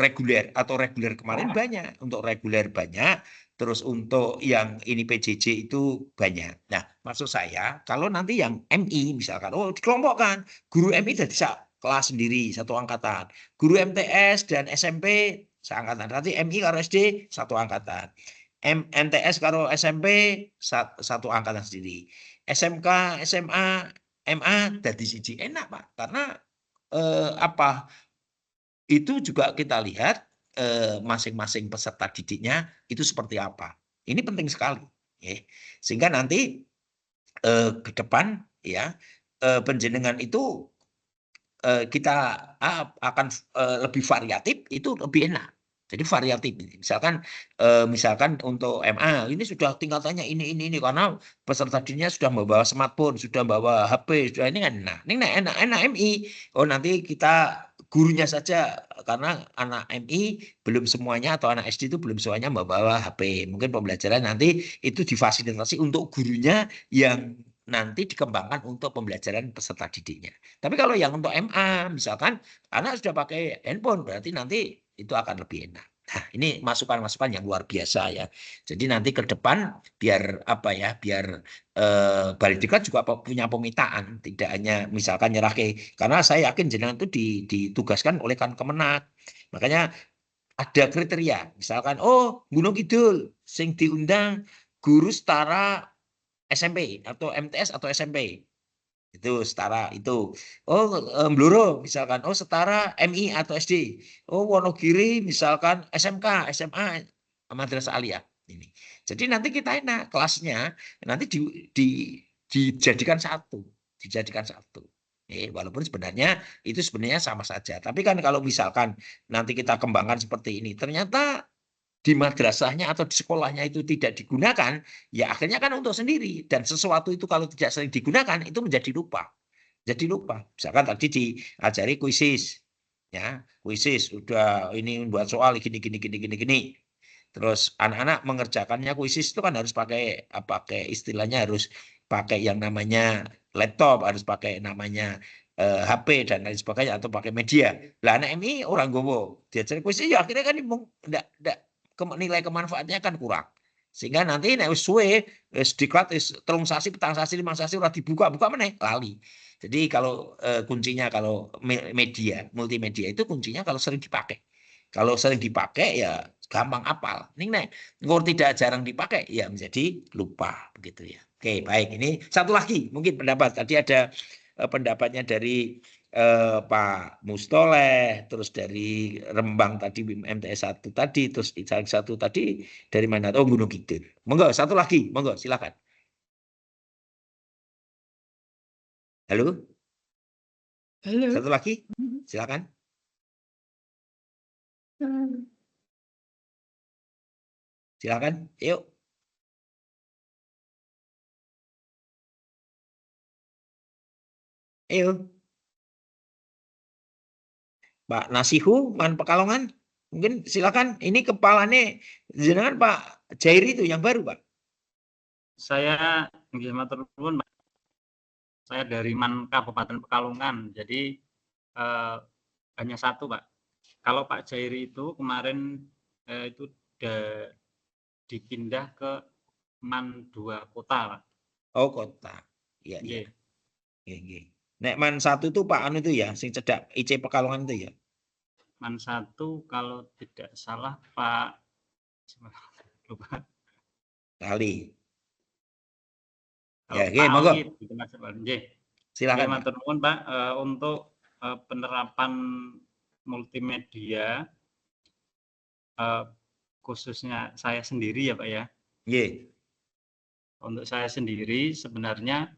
reguler atau reguler kemarin banyak, untuk reguler banyak, terus untuk yang ini PJJ itu banyak. Nah, maksud saya kalau nanti yang MI misalkan, dikelompokkan, guru MI jadi kelas sendiri satu angkatan, guru MTS dan SMP seangkatan, nanti MI karo SD satu angkatan. MTS karo SMP satu angkatan sendiri. SMK, SMA, MA dadi siji enak Pak karena itu juga kita lihat masing-masing peserta didiknya itu seperti apa. Ini penting sekali ya. Sehingga nanti ke depan ya penjenengan itu kita akan lebih variatif itu lebih enak. Jadi variatif. Misalkan untuk MA ini sudah tingkatannya ini karena peserta didiknya sudah membawa smartphone, sudah membawa HP, sudah ini kan. Nah, ini enak MI. Oh, nanti kita gurunya saja karena anak MI belum semuanya atau anak SD itu belum semuanya membawa HP. Mungkin pembelajaran nanti itu difasilitasi untuk gurunya yang nanti dikembangkan untuk pembelajaran peserta didiknya. Tapi kalau yang untuk MA misalkan anak sudah pakai handphone berarti nanti itu akan lebih enak. Nah, ini masukan-masukan yang luar biasa ya. Jadi nanti ke depan biar biar Balidiklat juga punya pemitaan, tidak hanya misalkan nyerah karena saya yakin jenengan itu ditugaskan oleh Kemenak. Makanya ada kriteria, misalkan Gunung Kidul sing diundang guru setara SMP atau MTS atau SMP. Itu setara itu. Bluro misalkan setara MI atau SD. Wonogiri misalkan SMK, SMA, Madrasah Aliyah ini. Jadi nanti kita enak kelasnya nanti dijadikan satu, walaupun sebenarnya itu sama saja. Tapi kan kalau misalkan nanti kita kembangkan seperti ini, ternyata di madrasahnya atau di sekolahnya itu tidak digunakan, ya akhirnya kan untuk sendiri. Dan sesuatu itu kalau tidak sering digunakan, itu menjadi lupa. Jadi lupa. Misalkan tadi diajari kuisis. Ya, kuisis udah ini buat soal gini. Terus anak-anak mengerjakannya kuisis itu kan harus pakai istilahnya harus pakai yang namanya laptop, harus pakai namanya HP dan lain sebagainya atau pakai media. Lah anak MI orang gowo diajari kuisis ya akhirnya kan enggak nilai kemanfaatannya kan kurang. Sehingga nanti nek wis suwe wis diklat wis 3 sasi, 4 sasi, 5 sasi ora dibuka meneh lali. Jadi kalau kuncinya kalau multimedia itu kuncinya kalau sering dipakai. Kalau sering dipakai ya gampang apal. Ning nek tidak jarang dipakai ya menjadi lupa begitu ya. Oke, baik. Ini satu lagi mungkin pendapat. Tadi ada pendapatnya dari Pak Mustoleh, terus dari Rembang tadi MTS 1 tadi, terus satu tadi dari mana? Gunung Kidul. Monggo satu lagi, monggo silakan. Halo? Halo. Satu lagi, silakan. Silakan, yuk. Ayo. Pak Nasihu, Man Pekalongan, mungkin silakan. Ini kepalanya jenengan Pak Jairi itu yang baru, Pak. Saya matur nuwun, Pak. Saya dari Man Kabupaten Pekalongan. Jadi hanya satu, Pak. Kalau Pak Jairi itu kemarin itu dipindah ke Man 2 kota, Pak. Oh, kota. Iya. Nek Man 1 itu Pak Anu itu ya, sing cedak IC Pekalongan itu ya. Man 1 kalau tidak salah Pak lupa. Kali. Ya, monggo. Silakan. Matur nuwun Pak, untuk penerapan multimedia khususnya saya sendiri ya Pak ya. Nggih. Untuk saya sendiri sebenarnya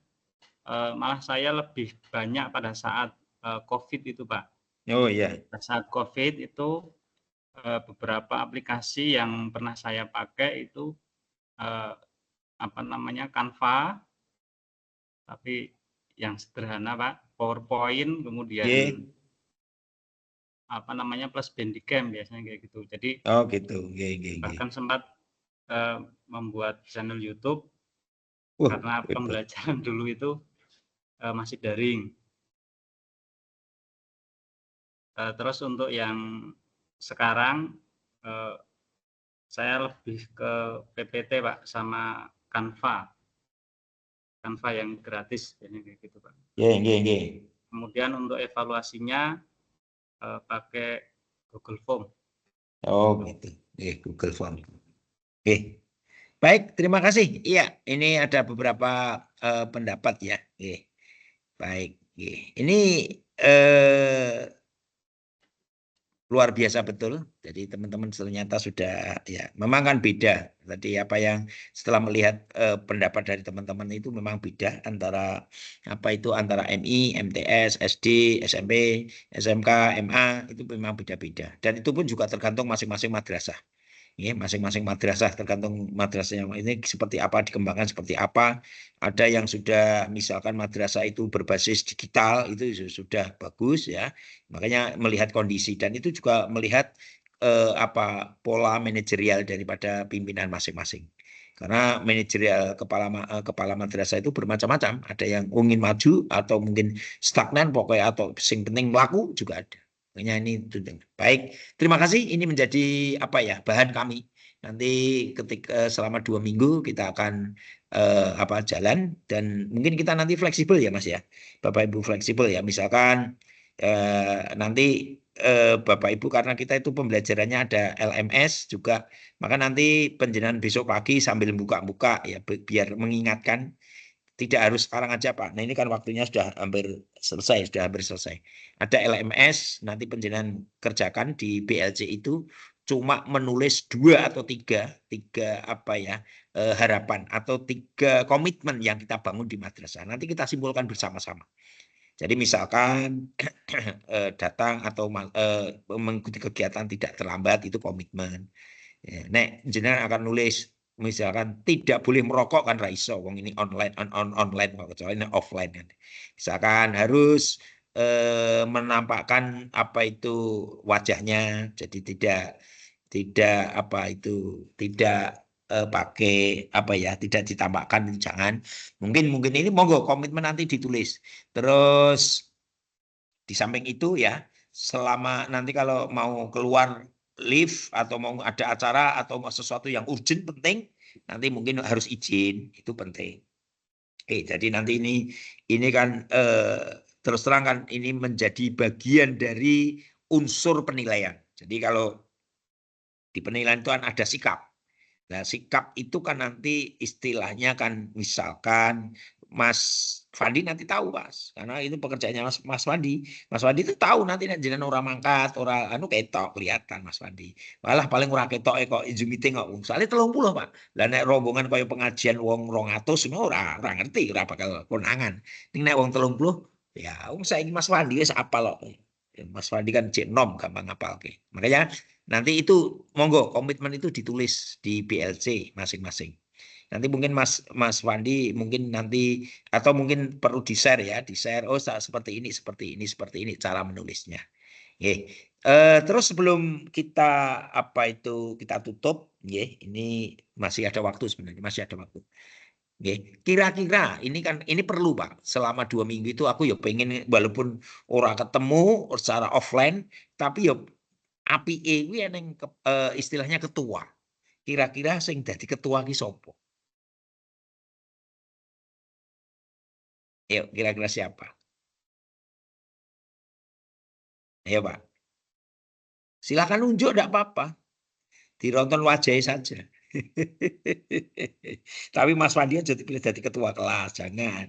malah saya lebih banyak pada saat COVID itu Pak. Oh iya. Saat COVID itu beberapa aplikasi yang pernah saya pakai itu apa namanya Canva, tapi yang sederhana Pak, PowerPoint, kemudian apa namanya plus Bandicam biasanya kayak gitu. Jadi gitu. bahkan sempat membuat channel YouTube karena pembelajaran dulu itu masih daring. Terus untuk yang sekarang saya lebih ke PPT Pak sama Canva yang gratis biasanya kayak gitu Pak. Kemudian untuk evaluasinya pakai Google Form. Oh gitu, Google Form. Baik, terima kasih. Iya, ini ada beberapa pendapat ya. Baik, ini luar biasa betul. Jadi teman-teman ternyata sudah ya, memang kan beda. Tadi apa yang setelah melihat pendapat dari teman-teman itu memang beda antara apa itu antara MI, MTS, SD, SMP, SMK, MA itu memang beda-beda. Dan itu pun juga tergantung masing-masing madrasah. Ya, masing-masing madrasah tergantung madrasahnya ini seperti apa dikembangkan seperti apa. Ada yang sudah misalkan madrasah itu berbasis digital itu sudah bagus ya. Makanya melihat kondisi dan itu juga melihat apa pola manajerial daripada pimpinan masing-masing. Karena manajerial kepala madrasah itu bermacam-macam. Ada yang ingin maju atau mungkin stagnan pokoknya atau sing penting melaku juga ada. Makanya ini baik. Terima kasih. Ini menjadi apa ya bahan kami. Nanti ketika selama 2 minggu kita akan apa jalan dan mungkin kita nanti fleksibel ya Mas ya. Bapak Ibu fleksibel ya. Misalkan nanti Bapak Ibu karena kita itu pembelajarannya ada LMS juga. Maka nanti penjenengan besok pagi sambil buka-buka ya biar mengingatkan. Tidak harus sekarang aja Pak. Nah ini kan waktunya sudah hampir selesai. Ada LMS, nanti penjenengan kerjakan di BLC itu cuma menulis 2 atau 3 apa ya harapan atau 3 komitmen yang kita bangun di madrasah. Nanti kita simpulkan bersama-sama. Jadi misalkan datang atau mengikuti kegiatan tidak terlambat itu komitmen. Nek jenengan akan nulis misalkan tidak boleh merokok kan raiso wong ini online kecuali ini offline kan. Misalkan harus menampakkan apa itu wajahnya jadi tidak apa itu tidak pakai apa ya tidak ditampakkan jangan mungkin ini monggo komitmen nanti ditulis terus di samping itu ya selama nanti kalau mau keluar live atau mau ada acara atau mau sesuatu yang urgent penting nanti mungkin harus izin itu penting. Jadi nanti ini kan terus terang kan ini menjadi bagian dari unsur penilaian. Jadi kalau di penilaian itu kan ada sikap. Nah sikap itu kan nanti istilahnya kan misalkan Mas Fandi nanti tahu Mas, karena itu pekerjaannya Mas Fandi. Mas Fandi itu tahu nanti jenengan orang mangkat, orang anu ketok kelihatan Mas Fandi. Malah paling ora ketok kok Zoom meeting kok. Soalnya 30 Pak. Lah nek rombongan kaya pengajian wong 200 semua ora ngerti, ora bakal konangan. Ning nek wong 30 ya wong saiki Mas Fandi wis apal kok. Mas Fandi kan cek nom gampang ngapalke. Makanya nanti itu monggo komitmen itu ditulis di BLC masing-masing. Nanti mungkin Mas Wandi mungkin nanti atau mungkin perlu di-share ya, di-share oh seperti ini cara menulisnya. Terus sebelum kita apa itu kita tutup, ini masih ada waktu sebenarnya, masih ada waktu. Kira-kira ini perlu Pak. Selama 2 minggu itu aku ya pengen walaupun ora ketemu secara offline, tapi ya API kuwi yang istilahnya ketua. Kira-kira sing dadi ketua ki sapa? Ayo, kira-kira siapa? Ayo Pak. Silakan unjuk, tidak apa-apa. Dironton wajahnya saja. Tapi Mas Wandi aja dipilih jadi ketua kelas, jangan.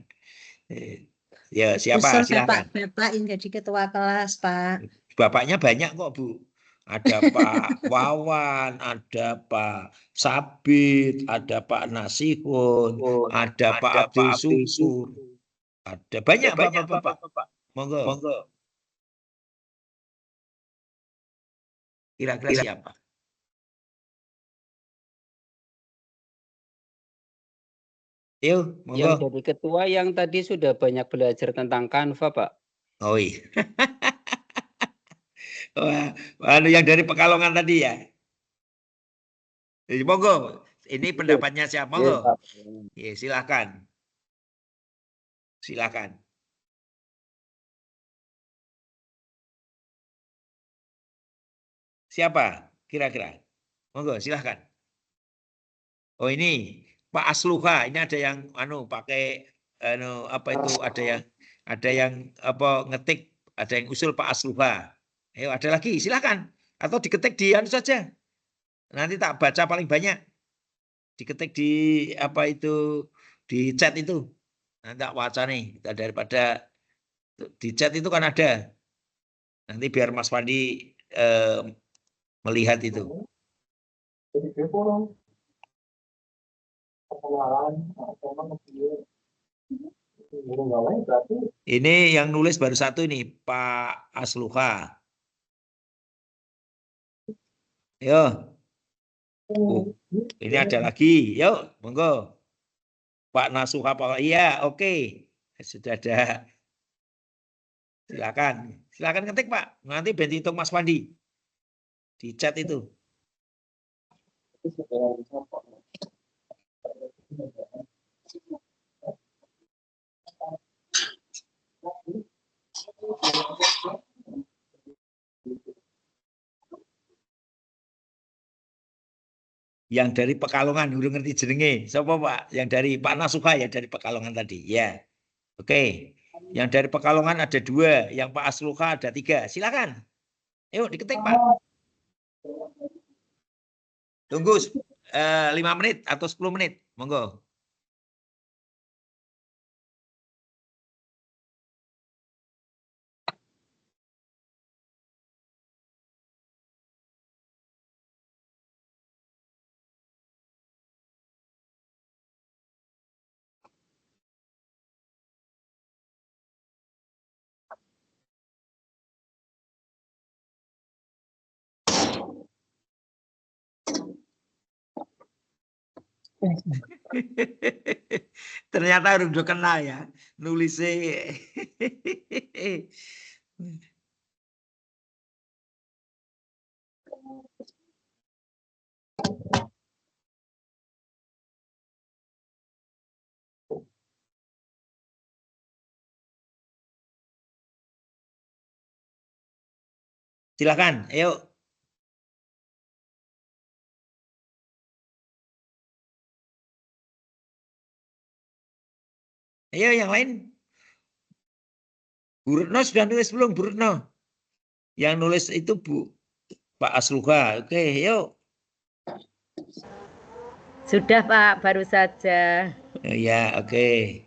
Ya siapa? Silakan. Bapak yang jadi ketua kelas, Pak. Bapaknya banyak kok Bu. Ada Pak Wawan, ada Pak Sabit, ada Pak Nasihun, ada Pak Abdul Syukur. Ada banyak Bapak-bapak. Monggo. Kira-kira siapa? Yuk, Yang monggo. jadi ketua yang tadi sudah banyak belajar tentang Canva, Pak. Oh iya. Wah, yang dari Pekalongan tadi ya. Monggo. Ini pendapatnya siapa? Monggo. Ya, silakan. Silakan. Siapa kira-kira? Monggo, silahkan. Oh ini Pak Asluha. Ini ada yang pakai apa itu? Ada yang apa ngetik? Ada yang usul Pak Asluha. Ayo ada lagi, silahkan. Atau diketik di saja. Nanti tak baca paling banyak. Diketik di apa itu di chat itu. Nanti tak baca nih. Daripada di chat itu kan ada. Nanti biar Mas Fandi melihat itu. Ini yang nulis baru satu ini Pak Asluha. Yo. Ini ada lagi. Yuk, monggo. Pak Nasuha Pak. Iya, oke. Sudah ada. Silakan. Silakan ketik, Pak. Nanti ben hitung Mas Wandi. Di chat itu. Yang dari Pekalongan udah ngerti jenenge. Siapa Pak? Yang dari Pak Nasuha ya dari Pekalongan tadi. Ya. Oke. Yang dari Pekalongan ada 2, yang Pak Asluha ada 3. Silakan. Yuk diketik Pak. Tunggu 5 menit atau 10 menit. Monggo. Ternyata udah kena ya nulisnya. Silakan, ayo. Ayo yang lain. Bu Retno sudah nulis belum, Bu Retno? Yang nulis itu Pak Asluha. Oke, yuk. Sudah Pak, baru saja. Ya, oke.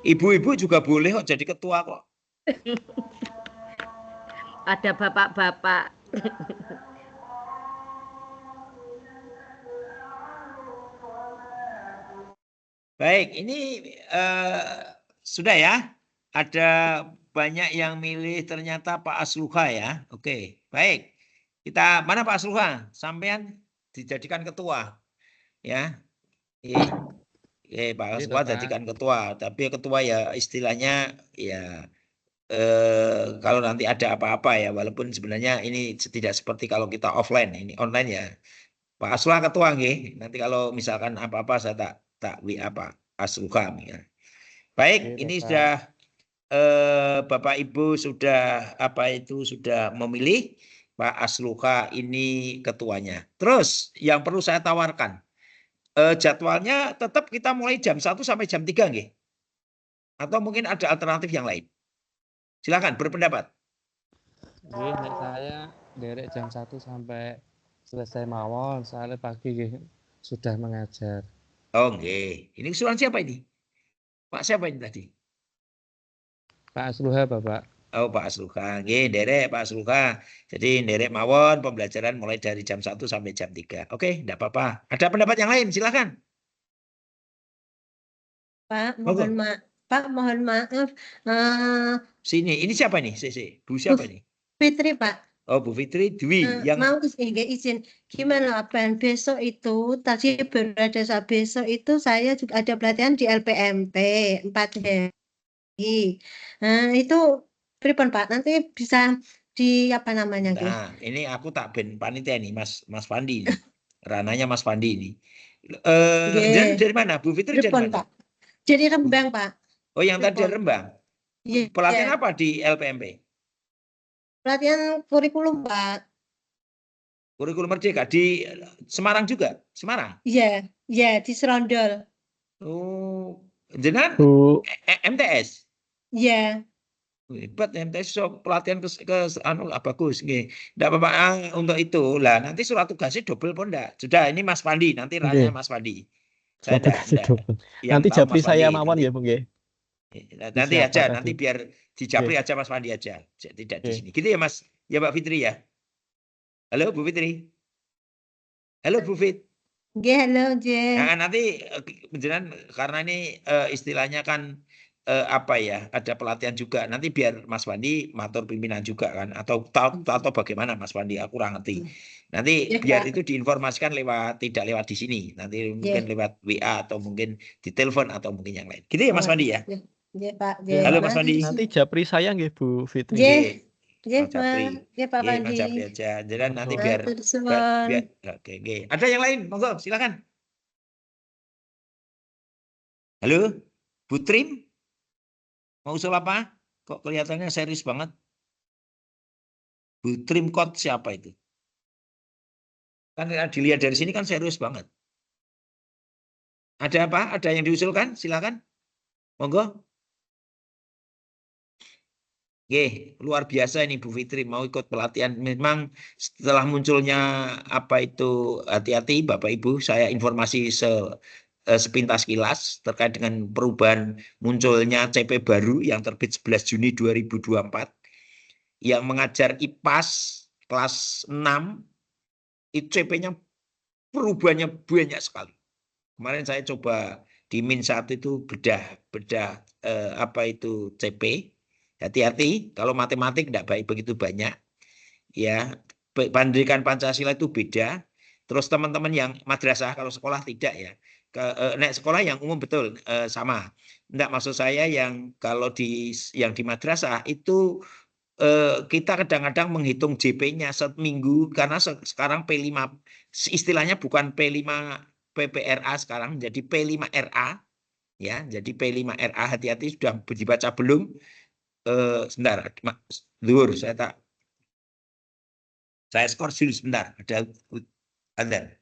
Ibu-ibu juga boleh kok jadi ketua kok. Ada bapak-bapak. Baik, ini sudah ya. Ada banyak yang milih ternyata Pak Asluha ya. Oke, baik. Kita mana Pak Asluha? Sampean dijadikan ketua. Ya. Pak Asluha jadikan ketua. Tapi ketua ya istilahnya ya kalau nanti ada apa-apa ya, walaupun sebenarnya ini tidak seperti kalau kita offline, ini online ya. Pak Asluha ketua nggih. Nanti kalau misalkan apa-apa saya tak WA Pak Asluha ya. Baik, ini sudah Bapak Ibu sudah sudah memilih Pak Asluha ini ketuanya. Terus yang perlu saya tawarkan jadwalnya tetap kita mulai jam 1 sampai jam 3 nggih. Atau mungkin ada alternatif yang lain. Silakan berpendapat. Saya dari jam 1 sampai selesai mawon, soalnya pagi sudah mengajar. Oh nggih. Ini usulan siapa ini? Pak siapa ini tadi? Pak Asluha, Bapak. Oh, Pak Asluha. Nggih, nderek Pak Asluha. Jadi nderek mawon pembelajaran mulai dari jam 1 sampai jam 3. Oke, enggak apa-apa. Ada pendapat yang lain? Silakan. Pak, mohon maaf. Pak, mohon maaf. Sini, ini siapa nih? Bu siapa nih? Fitri, Pak. Oh, Bu Fitri Dwi yang mau izin gimana Abang, besok itu tadi baru ada besok itu saya juga ada pelatihan di LPMP 4 hari. Itu pripun Pak, nanti bisa di apa namanya gitu. Nah, ini aku tak ben panitia nih Mas Fandi ini. Rananya Mas Fandi ini. Dari mana? Bu Fitri dari Pripun mana? Pak? Jadi Rembang Pak. Oh, yang tadi dari Rembang. Pelatihan Iya. apa di LPMP? Pelatihan kurikulum Pak. Kurikulum Merdeka di Semarang juga? Semarang? Iya, di Serondol. Oh, jenengan MTS? Iya. Hebat MTS, so pelatihan ke anu bagus nggih. Enggak apa-apa untuk itu. Lah nanti surat tugasnya double pun enggak? Sudah, ini Mas Fandi, nanti rananya Mas Fandi. Saya enggak. Nanti japri saya mawon ya, Bung nggih. Nanti aja, nanti biar dijapri aja Mas Fandi aja. Tidak di sini. Gitu ya Mas. Ya Mbak Fitri ya. Halo Bu Fitri. Halo Bu Fit. Halo, Nah, nanti jenengan karena ini istilahnya kan apa ya, ada pelatihan juga. Nanti biar Mas Fandi matur pimpinan juga kan, atau bagaimana Mas Fandi, aku kurang ngerti. Nanti biar itu diinformasikan tidak lewat di sini. Nanti mungkin lewat WA atau mungkin di telepon atau mungkin yang lain. Gitu ya Mas Fandi ya. Iya Pak. Halo Mas Fandi. Nanti japri saya nggih Bu Fitri. Mas Japri. Pak Fandi. Mas Japri aja. Jadi nanti biar oke. Ada yang lain? Monggo silakan. Halo, Bu Trim? Mau usul apa? Kok kelihatannya serius banget? Bu Trim Kot siapa itu? Kan dilihat dari sini kan serius banget. Ada apa? Ada yang diusulkan? Silakan. Monggo. Luar biasa ini Bu Fitri mau ikut pelatihan. Memang setelah munculnya apa itu hati-hati Bapak Ibu, saya informasi sepintas kilas terkait dengan perubahan munculnya CP baru yang terbit 11 Juni 2024 yang mengajar IPAS kelas 6 itu CP-nya perubahannya banyak sekali. Kemarin saya coba di Min 1 itu bedah apa itu CP. Hati-hati kalau matematik tidak baik begitu banyak. Ya, pendidikan Pancasila itu beda. Terus teman-teman yang madrasah kalau sekolah tidak ya. Sekolah yang umum betul sama. Enggak, maksud saya yang kalau di madrasah itu kita kadang-kadang menghitung JP-nya seminggu karena sekarang P5 istilahnya bukan P5 PPRA sekarang jadi P5RA ya. Jadi P5RA hati-hati sudah dibaca belum? Sebentar, Luhur saya skor dulu sebentar. Ada.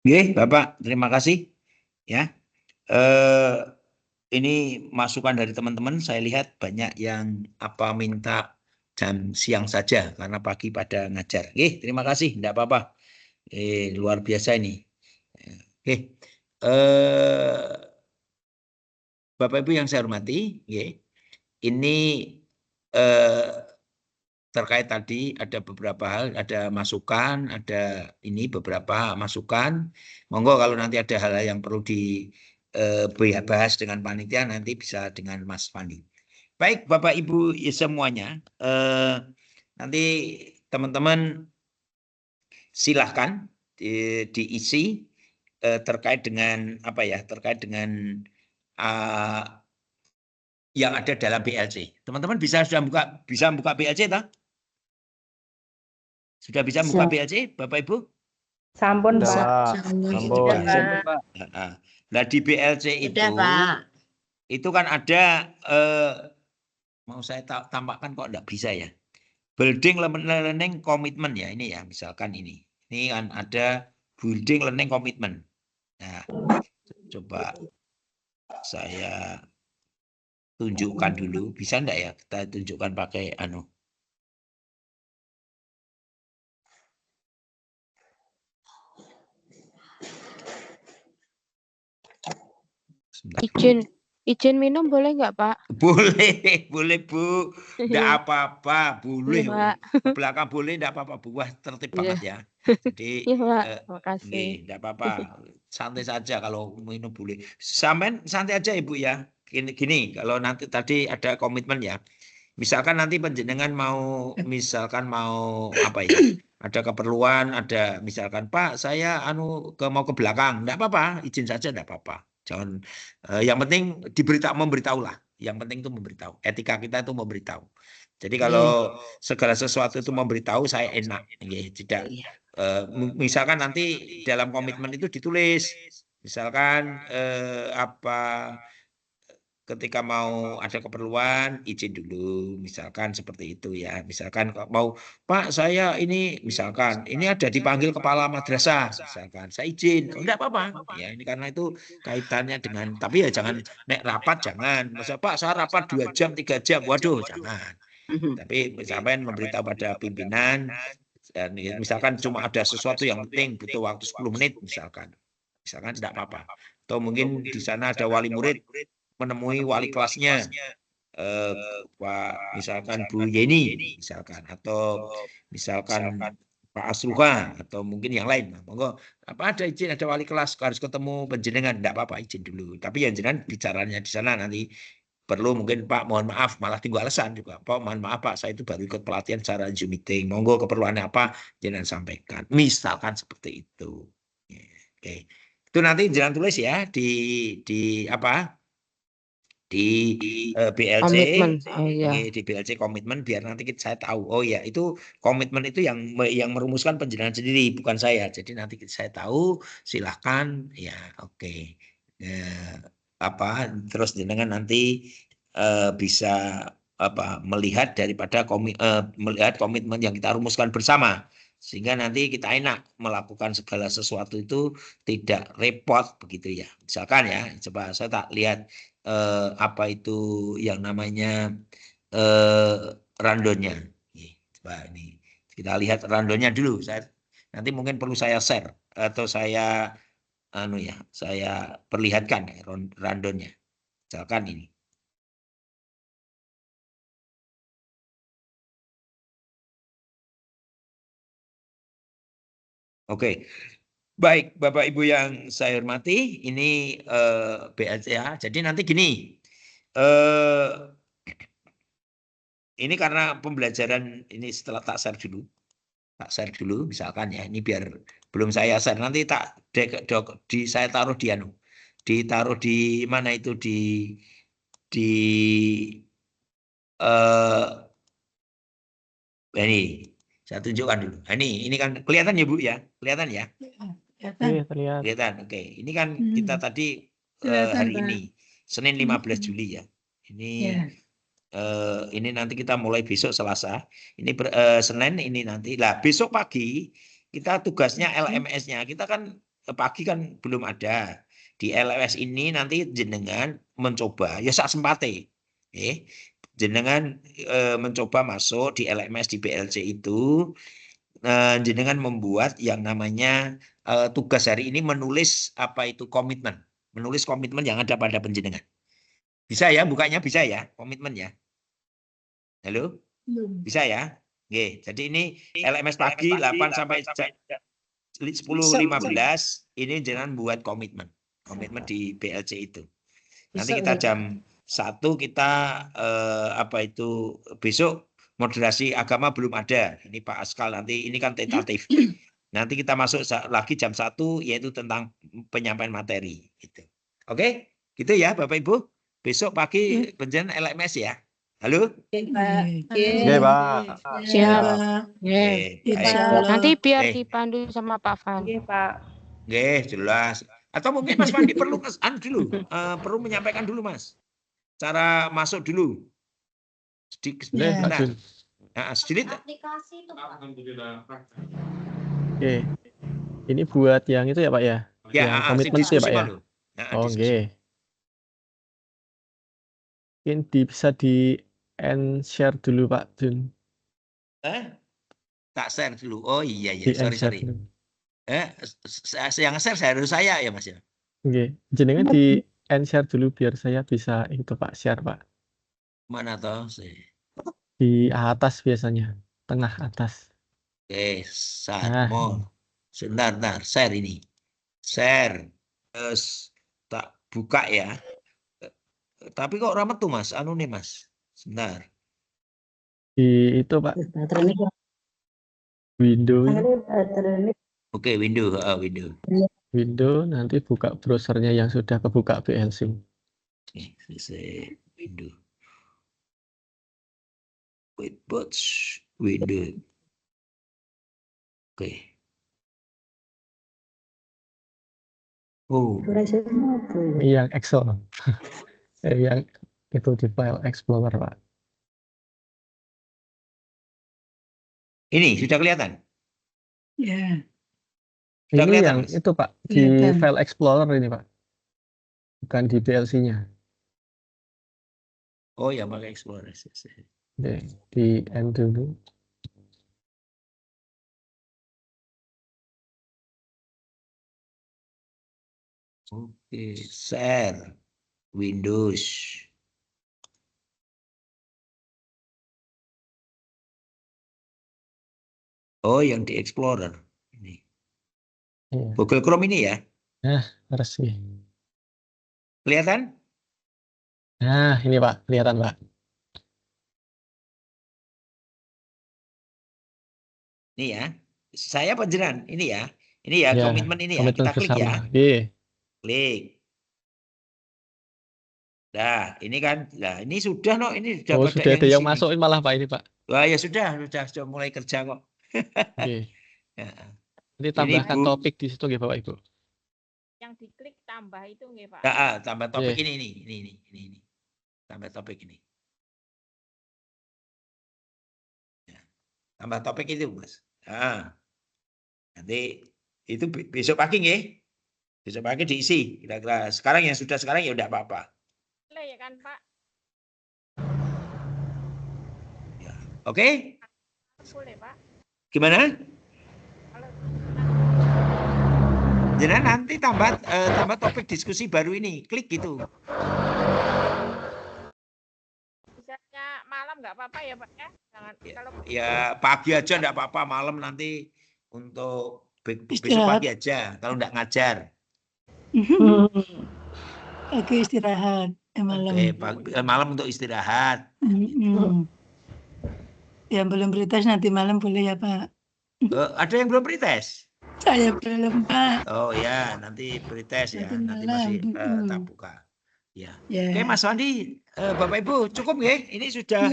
Oke, Bapak, terima kasih. Ya, ini masukan dari teman-teman. Saya lihat banyak yang minta jam siang saja karena pagi pada ngajar. Oke, terima kasih. Tidak apa-apa. Luar biasa ini. Oke, Bapak Ibu yang saya hormati, ini terkait tadi ada beberapa hal, ada masukan, ada ini beberapa masukan. Monggo kalau nanti ada hal yang perlu dibahas dengan panitia nanti bisa dengan Mas Fandi. Baik Bapak Ibu semuanya, nanti teman-teman silahkan diisi terkait dengan terkait dengan yang ada dalam BLC. Teman-teman sudah buka BLC tak? Sudah bisa buka BLC, Bapak Ibu? Sampun, Pak. Sampun. Nah, di BLC itu kan ada mau saya tampakkan kok enggak bisa ya. Building learning commitment ya ini ya, misalkan ini. Ini kan ada building learning commitment. Nah, coba saya tunjukkan dulu, bisa enggak ya kita tunjukkan pakai Izin minum boleh nggak, Pak? Boleh Bu. Enggak apa-apa, boleh. Pak. Belakang boleh, enggak apa-apa. Buah tertib banget ya. Jadi makasih. enggak apa-apa. Santai saja kalau minum boleh. Sampean santai aja Ibu ya. Gini, kalau nanti tadi ada komitmen ya. Misalkan nanti panjenengan mau ada keperluan, ada misalkan Pak saya mau ke belakang, enggak apa-apa, izin saja enggak apa-apa. Jangan yang penting memberitahu lah. Yang penting itu memberitahu. Etika kita itu memberitahu. Jadi kalau segala sesuatu itu memberitahu saya enak, tidak misalkan nanti dalam komitmen itu ditulis misalkan ketika mau ada keperluan izin dulu, misalkan seperti itu ya. Misalkan mau Pak saya ini misalkan ini ada dipanggil kepala madrasah, misalkan saya izin, enggak apa-apa ya, ini karena itu kaitannya dengan, tapi ya jangan nek rapat jangan, masa Pak saya rapat 2 jam 3 jam, waduh jangan. Tapi misalkan memberitahu pada pimpinan dan misalkan cuma ada sesuatu yang penting butuh waktu 10 menit misalkan. misalkan tidak apa-apa. Atau mungkin di sana ada wali murid menemui wali kelasnya, misalkan Bu Yeni, misalkan, atau misalkan Pak Asruha, atau mungkin yang lain. Nah, monggo, apa ada izin, ada wali kelas harus ketemu penjenengan, tidak apa-apa, izin dulu. Tapi yang jenengan bicaranya di sana nanti perlu mungkin Pak mohon maaf, malah tinggal alasan juga. Pak mohon maaf Pak, saya itu baru ikut pelatihan secara Zoom meeting. Monggo keperluannya apa, jangan sampaikan. Misalkan seperti itu. Oke. Itu nanti jangan tulis ya di apa? Di BLC, di BLC komitmen, biar nanti saya tahu. Oh ya, itu komitmen itu yang merumuskan penjenengan sendiri, bukan saya. Jadi nanti saya tahu, silahkan ya, oke. Apa terus jenengan nanti bisa apa melihat daripada melihat komitmen yang kita rumuskan bersama, sehingga nanti kita enak melakukan segala sesuatu itu tidak repot begitu ya. Misalkan ya, coba saya tak lihat apa itu yang namanya randonnya. Coba ini kita lihat randonnya dulu. Nanti mungkin perlu saya share atau saya saya perlihatkan ya, randonnya. Misalkan ini. Oke. Baik, Bapak Ibu yang saya hormati, ini BLCA. Jadi nanti gini, ini karena pembelajaran ini setelah tak share dulu, misalkan ya, ini biar belum saya share, nanti saya taruh di ditaruh di mana itu ini saya tunjukkan dulu. Nah, ini kan kelihatan ya Bu ya, kelihatan ya. Kelihatan. Oke, ini kan kita tadi hari ini Senin 15 Juli ya. Ini nanti kita mulai besok Selasa. Ini Senin ini nanti. Lah besok pagi kita tugasnya LMS-nya. Kita kan pagi kan belum ada. Di LMS ini nanti jenengan mencoba ya sak sempate. Jenengan mencoba masuk di LMS di BLC itu, jenengan membuat yang namanya tugas hari ini menulis apa itu komitmen, menulis komitmen yang ada pada penjenengan. Bisa ya, bukanya bisa ya, komitmen ya. Halo? Bisa ya? Oke, jadi ini LMS pagi 8 sampai 10.15 ini jenengan buat komitmen di BLC itu. Nanti kita jam 1 kita apa itu besok moderasi agama belum ada. Ini Pak Askal nanti ini kan tentatif. Nanti kita masuk lagi jam 1 yaitu tentang penyampaian materi gitu. Oke? Gitu ya Bapak Ibu. Besok pagi penjenengan LMS ya. Halo? Oke, Pak. Siap. Nanti biar Oke. dipandu sama Pak Fan. Oke, Pak. Oke, jelas. Atau mungkin Mas Fandi perlu perlu menyampaikan dulu Mas. Cara masuk dulu. Sedikit. Nah, sedikit. Aplikasi itu, Pak. Oke. Ini buat yang itu ya Pak ya? Ya, yang komitmen itu ya Pak ya? Oke. Mungkin bisa di share dulu Pak Jun. Tak share dulu. Oh iya ya, sorry. Yang share saya ya Mas ya. Oke, jenengan di share dulu biar saya bisa itu Pak share Pak. Mana toh? Di atas biasanya, tengah atas. Oke, mau sebentar, share ini. Share. Tak buka ya. Tapi kok ramet tuh Mas, anu nih Mas. Sebentar. Di itu Pak. Window. Oke, window. Window nanti buka browsernya yang sudah kebuka BLC. Window. Window. Oke. Oh. Yang Excel. Yang itu di file Explorer Pak. Ini sudah kelihatan? Ya. Sudah Ini kelihatan, yang Mas? itu Pak di file Explorer ini Pak. Bukan di BLC-nya. Oh ya, pakai Explorer. Di end dulu. Oke, share Windows. Oh, yang di Explorer ini. Google Chrome ini ya? Nah, resmi. Kelihatan? Nah, ini Pak, kelihatan Pak. Ini ya. Saya panjenengan ini ya. Ini ya, Ya, komitmen ini ya. komitmen Kita klik ya. bersama. Oke. Klik. Nah, ini kan. Nah, ini sudah no, ini sudah Oh, pada sudah ada di yang sini. masukin malah Pak ini Pak. Wah, ya sudah mulai kerja kok. Oke. Ya. Ini tambahkan Bu. topik di situ ya Bapak Ibu. Yang diklik tambah itu nggih, Pak. Nah, tambah topik Oke. ini. Tambah topik ini. Ya. Tambah topik itu, Mas. Nah, nanti itu besok pagi nggih. Besok pagi diisi kira-kira. Sekarang yang sudah sekarang ya udah apa-apa. Boleh ya kan, Pak? Ya. Oke? Boleh, Pak. Gimana? Kalau Jadi nanti tambah topik diskusi baru ini. Klik gitu. misalnya malam nggak apa-apa ya, Pak ya? Jangan kalau Ya pagi aja enggak apa-apa, malam nanti untuk besok Istirahat. pagi aja kalau enggak ngajar. Pagi istirahat. Malam. Malam untuk istirahat. Yang belum pretest nanti malam boleh ya Pak? Ada yang belum pretest? Saya belum Pak. Oh ya, nanti pretest ya. Nanti masih tak buka. Ya. Ya. Oke Mas Wandi, Bapak Ibu cukup nggih? Ini sudah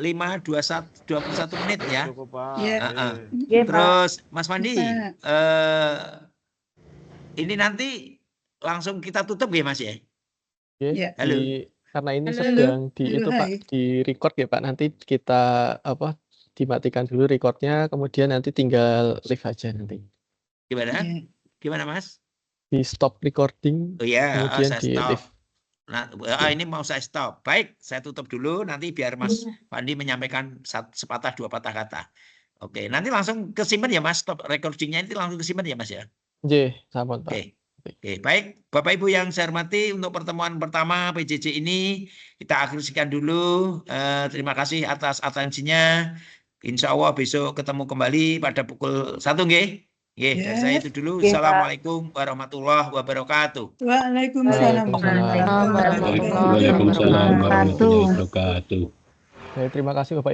21 menit ya. Cukup Pak. Ya. Terus Mas Wandi, ini nanti langsung kita tutup ya Mas ya? Oke, Ya. Halo. karena ini Halo. sedang di Halo, itu hai. Pak, di record ya Pak. Nanti kita dimatikan dulu recordnya, kemudian nanti tinggal live aja nanti. Gimana? Ya. Gimana Mas? Di stop recording, Oh ya, kemudian saya di stop. live. Nah, ini mau saya stop. Baik, saya tutup dulu. Nanti biar Mas Wandi menyampaikan sepatah dua patah kata. Oke, nanti langsung kesimpan ya Mas. Stop recordingnya itu langsung kesimpan ya Mas ya. J, sampun Pak. Oke, baik. Bapak Ibu yang saya hormati, untuk pertemuan pertama PJJ ini kita akhirkan dulu. Terima kasih atas atensinya. Insya Allah besok ketemu kembali pada pukul 1 nggih. Nggih, dari saya itu dulu. Assalamualaikum warahmatullahi wabarakatuh. Waalaikumsalam warahmatullahi wabarakatuh. Waalaikumsalam warahmatullahi wabarakatuh. Terima kasih Bapak